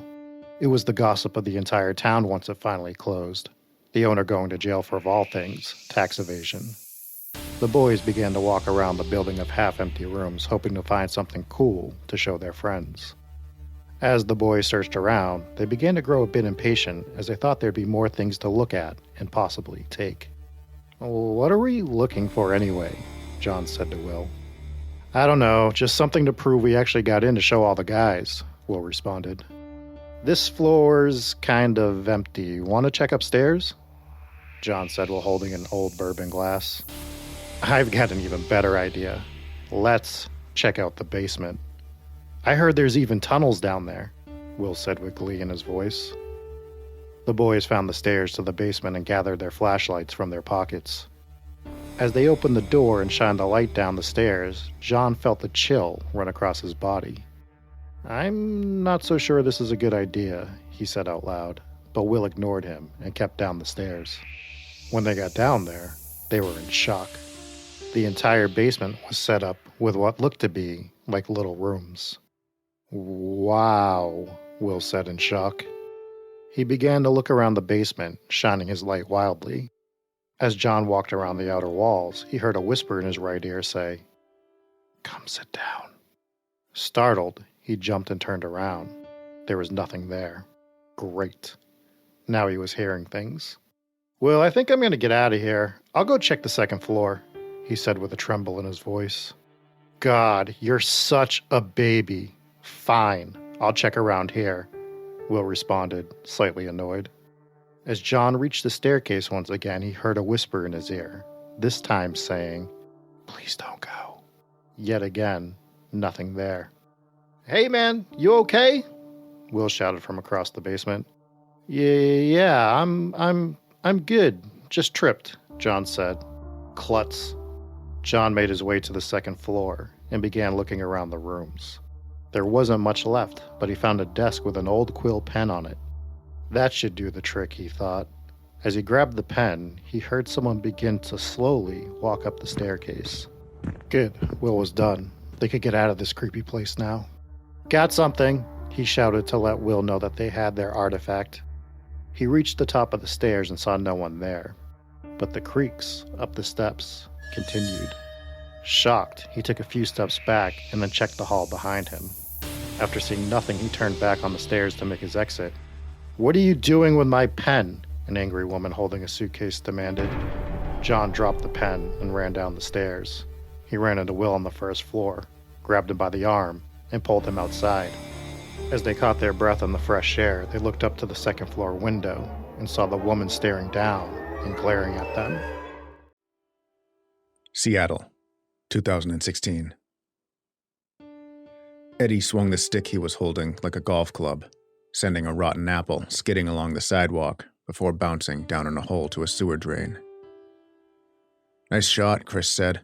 It was the gossip of the entire town once it finally closed. the owner going to jail for, of all things, tax evasion. The boys began to walk around the building of half-empty rooms, hoping to find something cool to show their friends. As the boys searched around, they began to grow a bit impatient as they thought there'd be more things to look at and possibly take. "What are we looking for anyway?" John said to Will. "I don't know, just something to prove we actually got in to show all the guys," Will responded. "This floor's kind of empty. Want to check upstairs?" John said while holding an old bourbon glass. "I've got an even better idea. Let's check out the basement. I heard there's even tunnels down there," Will said with glee in his voice. The boys found the stairs to the basement and gathered their flashlights from their pockets. As they opened the door and shined the light down the stairs, John felt a chill run across his body. "I'm not so sure this is a good idea," he said out loud, but Will ignored him and kept down the stairs. When they got down there, they were in shock. The entire basement was set up with what looked to be like little rooms. "Wow," Will said in shock. He began to look around the basement, shining his light wildly. As John walked around the outer walls, he heard a whisper in his right ear say, "Come sit down." Startled, he jumped and turned around. There was nothing there. Great. Now he was hearing things. "Well, I think I'm going to get out of here. I'll go check the second floor," he said with a tremble in his voice. "God, you're such a baby. Fine, I'll check around here," Will responded, slightly annoyed. As John reached the staircase once again, he heard a whisper in his ear, this time saying, "Please don't go." Yet again, nothing there. "Hey man, you okay?" Will shouted from across the basement. Yeah, I'm good. Just tripped," John said. Klutz. John made his way to the second floor and began looking around the rooms. There wasn't much left, but he found a desk with an old quill pen on it. That should do the trick, he thought. As he grabbed the pen, he heard someone begin to slowly walk up the staircase. Good, Will was done. They could get out of this creepy place now. "Got something," he shouted to let Will know that they had their artifact. He reached the top of the stairs and saw no one there, but the creaks up the steps continued. Shocked, he took a few steps back and then checked the hall behind him. After seeing nothing, he turned back on the stairs to make his exit. "What are you doing with my pen?" an angry woman holding a suitcase demanded. John dropped the pen and ran down the stairs. He ran into Will on the first floor, grabbed him by the arm, and pulled him outside. As they caught their breath in the fresh air, they looked up to the second floor window and saw the woman staring down and glaring at them. Seattle, 2016. Eddie swung the stick he was holding like a golf club, sending a rotten apple skidding along the sidewalk before bouncing down in a hole to a sewer drain. "Nice shot," Chris said.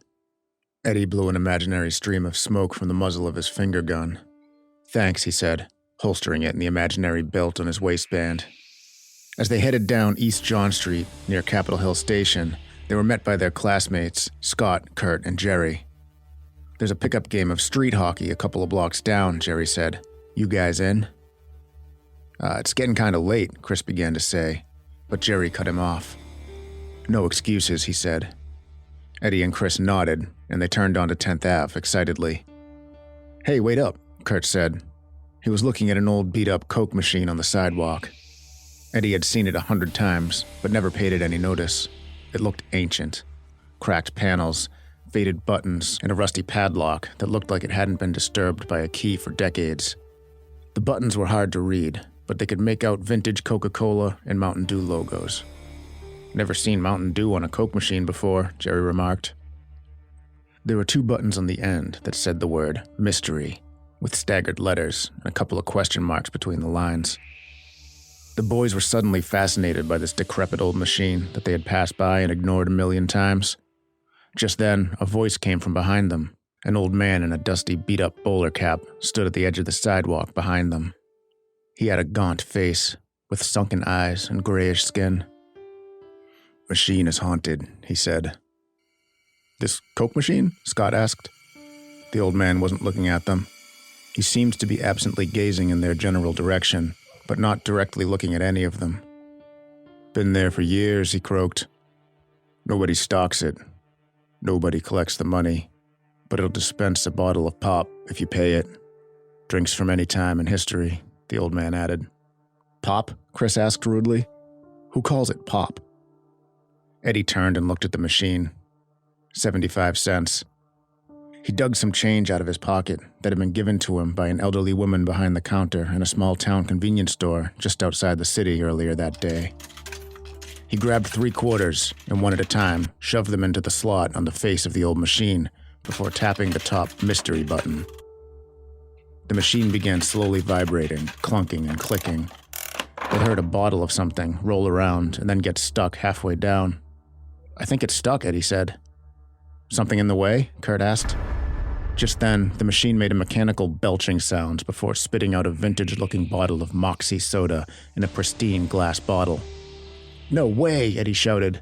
Eddie blew an imaginary stream of smoke from the muzzle of his finger gun. "Thanks," he said, holstering it in the imaginary belt on his waistband. As they headed down East John Street, near Capitol Hill Station, they were met by their classmates, Scott, Kurt, and Jerry. "There's a pickup game of street hockey a couple of blocks down," Jerry said. "You guys in?" It's getting kind of late," Chris began to say, but Jerry cut him off. "No excuses," he said. Eddie and Chris nodded, and they turned onto 10th Ave excitedly. "Hey, wait up," Kurt said. He was looking at an old beat-up Coke machine on the sidewalk. Eddie had seen it 100 times, but never paid it any notice. It looked ancient. Cracked panels, faded buttons, and a rusty padlock that looked like it hadn't been disturbed by a key for decades. The buttons were hard to read, but they could make out vintage Coca-Cola and Mountain Dew logos. "Never seen Mountain Dew on a Coke machine before," Jerry remarked. There were 2 buttons on the end that said the word mystery, with staggered letters and a couple of question marks between the lines. The boys were suddenly fascinated by this decrepit old machine that they had passed by and ignored a million times. Just then, a voice came from behind them. An old man in a dusty, beat-up bowler cap stood at the edge of the sidewalk behind them. He had a gaunt face, with sunken eyes and grayish skin. "Machine is haunted," he said. "This Coke machine?" Scott asked. The old man wasn't looking at them. He seemed to be absently gazing in their general direction, but not directly looking at any of them. Been there for years, he croaked. Nobody stocks it. Nobody collects the money. But it'll dispense a bottle of pop if you pay it. Drinks from any time in history, the old man added. Pop? Chris asked rudely. Who calls it pop? Eddie turned and looked at the machine. 75 cents. He dug some change out of his pocket that had been given to him by an elderly woman behind the counter in a small-town convenience store just outside the city earlier that day. He grabbed 3 quarters and one at a time shoved them into the slot on the face of the old machine before tapping the top mystery button. The machine began slowly vibrating, clunking and clicking. They heard a bottle of something roll around and then get stuck halfway down. I think it's stuck, Eddie said. Something in the way? Kurt asked. Just then, the machine made a mechanical belching sound before spitting out a vintage-looking bottle of Moxie soda in a pristine glass bottle. No way, Eddie shouted.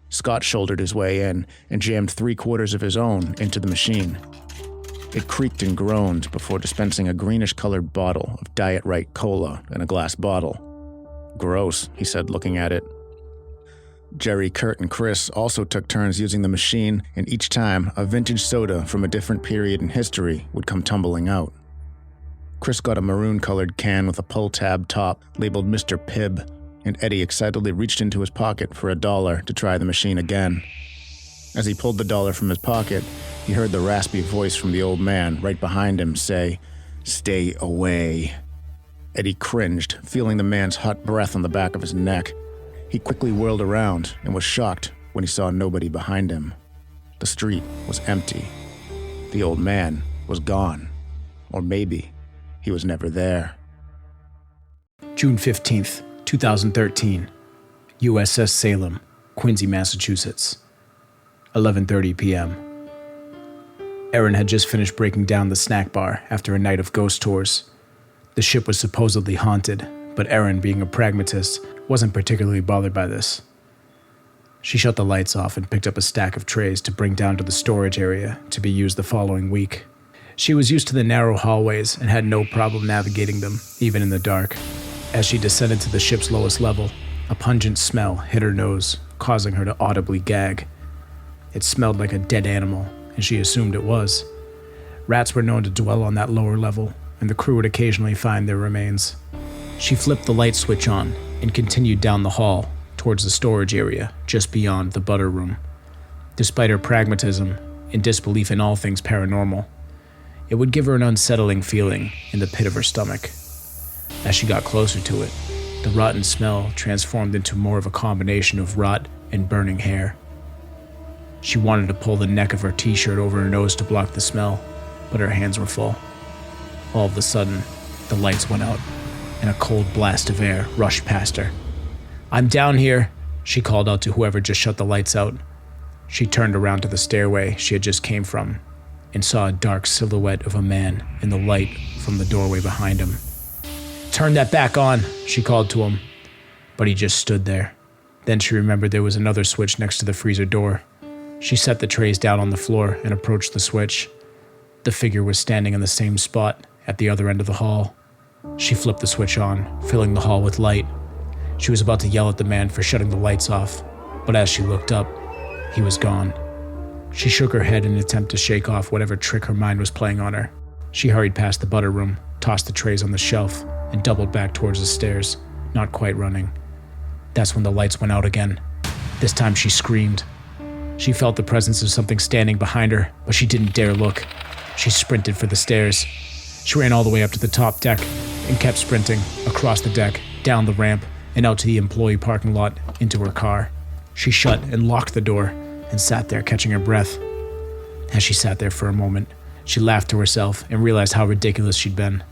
Scott shouldered his way in and jammed 3 quarters of his own into the machine. It creaked and groaned before dispensing a greenish-colored bottle of Diet Right Cola in a glass bottle. Gross, he said, looking at it. Jerry, Kurt, and Chris also took turns using the machine, and each time, a vintage soda from a different period in history would come tumbling out. Chris got a maroon-colored can with a pull-tab top labeled Mr. Pibb, and Eddie excitedly reached into his pocket for $1 to try the machine again. As he pulled the dollar from his pocket, he heard the raspy voice from the old man right behind him say, "Stay away." Eddie cringed, feeling the man's hot breath on the back of his neck. He quickly whirled around and was shocked when he saw nobody behind him. The street was empty. The old man was gone. Or maybe he was never there. June 15th, 2013. USS Salem, Quincy, Massachusetts. 11:30 p.m. Erin had just finished breaking down the snack bar after a night of ghost tours. The ship was supposedly haunted, but Erin, being a pragmatist, wasn't particularly bothered by this. She shut the lights off and picked up a stack of trays to bring down to the storage area to be used the following week. She was used to the narrow hallways and had no problem navigating them, even in the dark. As she descended to the ship's lowest level, a pungent smell hit her nose, causing her to audibly gag. It smelled like a dead animal, and she assumed it was. Rats were known to dwell on that lower level, and the crew would occasionally find their remains. She flipped the light switch on and continued down the hall towards the storage area just beyond the butter room. Despite her pragmatism and disbelief in all things paranormal, it would give her an unsettling feeling in the pit of her stomach. As she got closer to it, the rotten smell transformed into more of a combination of rot and burning hair. She wanted to pull the neck of her t-shirt over her nose to block the smell, but her hands were full. All of a sudden, the lights went out, and a cold blast of air rushed past her. "I'm down here," she called out to whoever just shut the lights out. She turned around to the stairway she had just came from and saw a dark silhouette of a man in the light from the doorway behind him. "Turn that back on," she called to him, but he just stood there. Then she remembered there was another switch next to the freezer door. She set the trays down on the floor and approached the switch. The figure was standing in the same spot at the other end of the hall. She flipped the switch on, filling the hall with light. She was about to yell at the man for shutting the lights off, but as she looked up, he was gone. She shook her head in an attempt to shake off whatever trick her mind was playing on her. She hurried past the butter room, tossed the trays on the shelf, and doubled back towards the stairs, not quite running. That's when the lights went out again. This time she screamed. She felt the presence of something standing behind her, but she didn't dare look. She sprinted for the stairs. She ran all the way up to the top deck and kept sprinting across the deck, down the ramp, and out to the employee parking lot into her car. She shut and locked the door and sat there catching her breath. As she sat there for a moment, she laughed to herself and realized how ridiculous she'd been.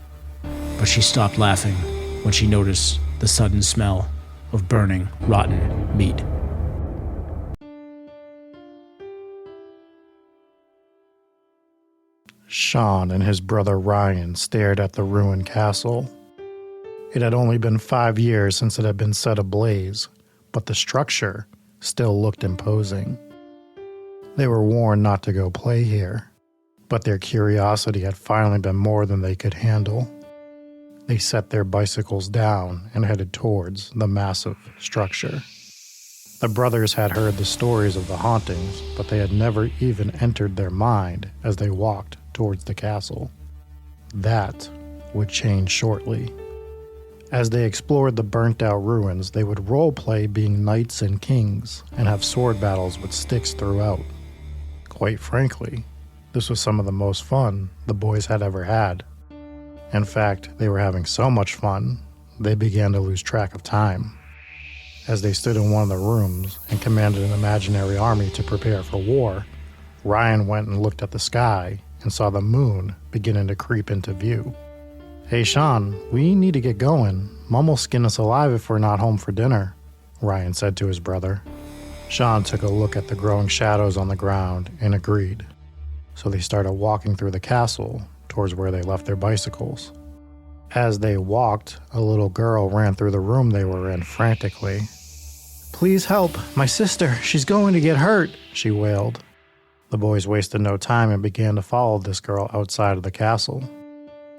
But she stopped laughing when she noticed the sudden smell of burning, rotten meat. Sean and his brother Ryan stared at the ruined castle. It had only been 5 years since it had been set ablaze, but the structure still looked imposing. They were warned not to go play here, but their curiosity had finally been more than they could handle. They set their bicycles down and headed towards the massive structure. The brothers had heard the stories of the hauntings, but they had never even entered their mind as they walked towards the castle. That would change shortly. As they explored the burnt-out ruins, they would role-play being knights and kings and have sword battles with sticks throughout. Quite frankly, this was some of the most fun the boys had ever had. In fact, they were having so much fun, they began to lose track of time. As they stood in one of the rooms and commanded an imaginary army to prepare for war, Ryan went and looked at the sky and saw the moon beginning to creep into view. "Hey Sean, we need to get going. Mom will skin us alive if we're not home for dinner," Ryan said to his brother. Sean took a look at the growing shadows on the ground and agreed. So they started walking through the castle towards where they left their bicycles. As they walked, a little girl ran through the room they were in frantically. "Please help, my sister, she's going to get hurt," she wailed. The boys wasted no time and began to follow this girl outside of the castle.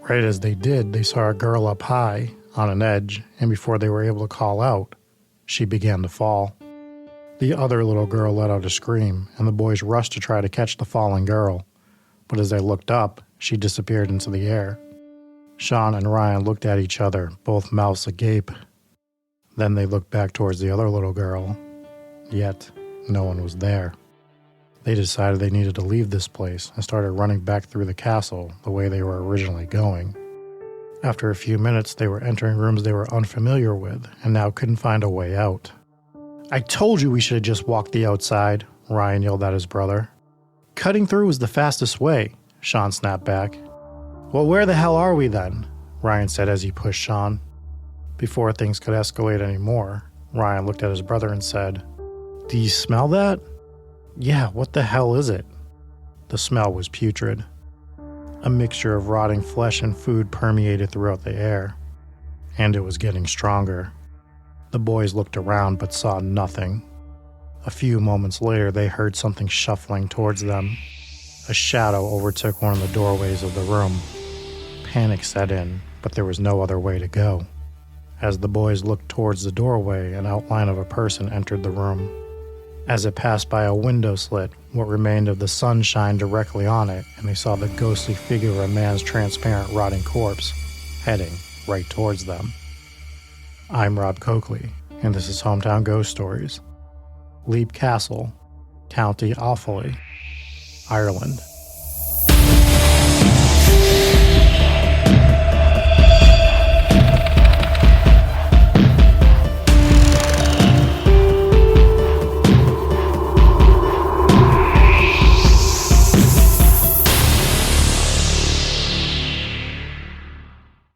Right as they did, they saw a girl up high, on an edge, and before they were able to call out, she began to fall. The other little girl let out a scream, and the boys rushed to try to catch the falling girl. But as they looked up, she disappeared into the air. Sean and Ryan looked at each other, both mouths agape. Then they looked back towards the other little girl, yet no one was there. They decided they needed to leave this place and started running back through the castle the way they were originally going. After a few minutes, they were entering rooms they were unfamiliar with and now couldn't find a way out. "I told you we should have just walked the outside," Ryan yelled at his brother. "Cutting through was the fastest way," Sean snapped back. "Well, where the hell are we then?" Ryan said as he pushed Sean. Before things could escalate anymore, Ryan looked at his brother and said, "Do you smell that?" "Yeah, what the hell is it?" The smell was putrid. A mixture of rotting flesh and food permeated throughout the air, and it was getting stronger. The boys looked around but saw nothing. A few moments later, they heard something shuffling towards them. A shadow overtook one of the doorways of the room. Panic set in, but there was no other way to go. As the boys looked towards the doorway, an outline of a person entered the room. As it passed by a window slit, what remained of the sun shined directly on it, and they saw the ghostly figure of a man's transparent, rotting corpse heading right towards them. I'm Rob Coakley, and this is Hometown Ghost Stories. Leap Castle, County Offaly, Ireland.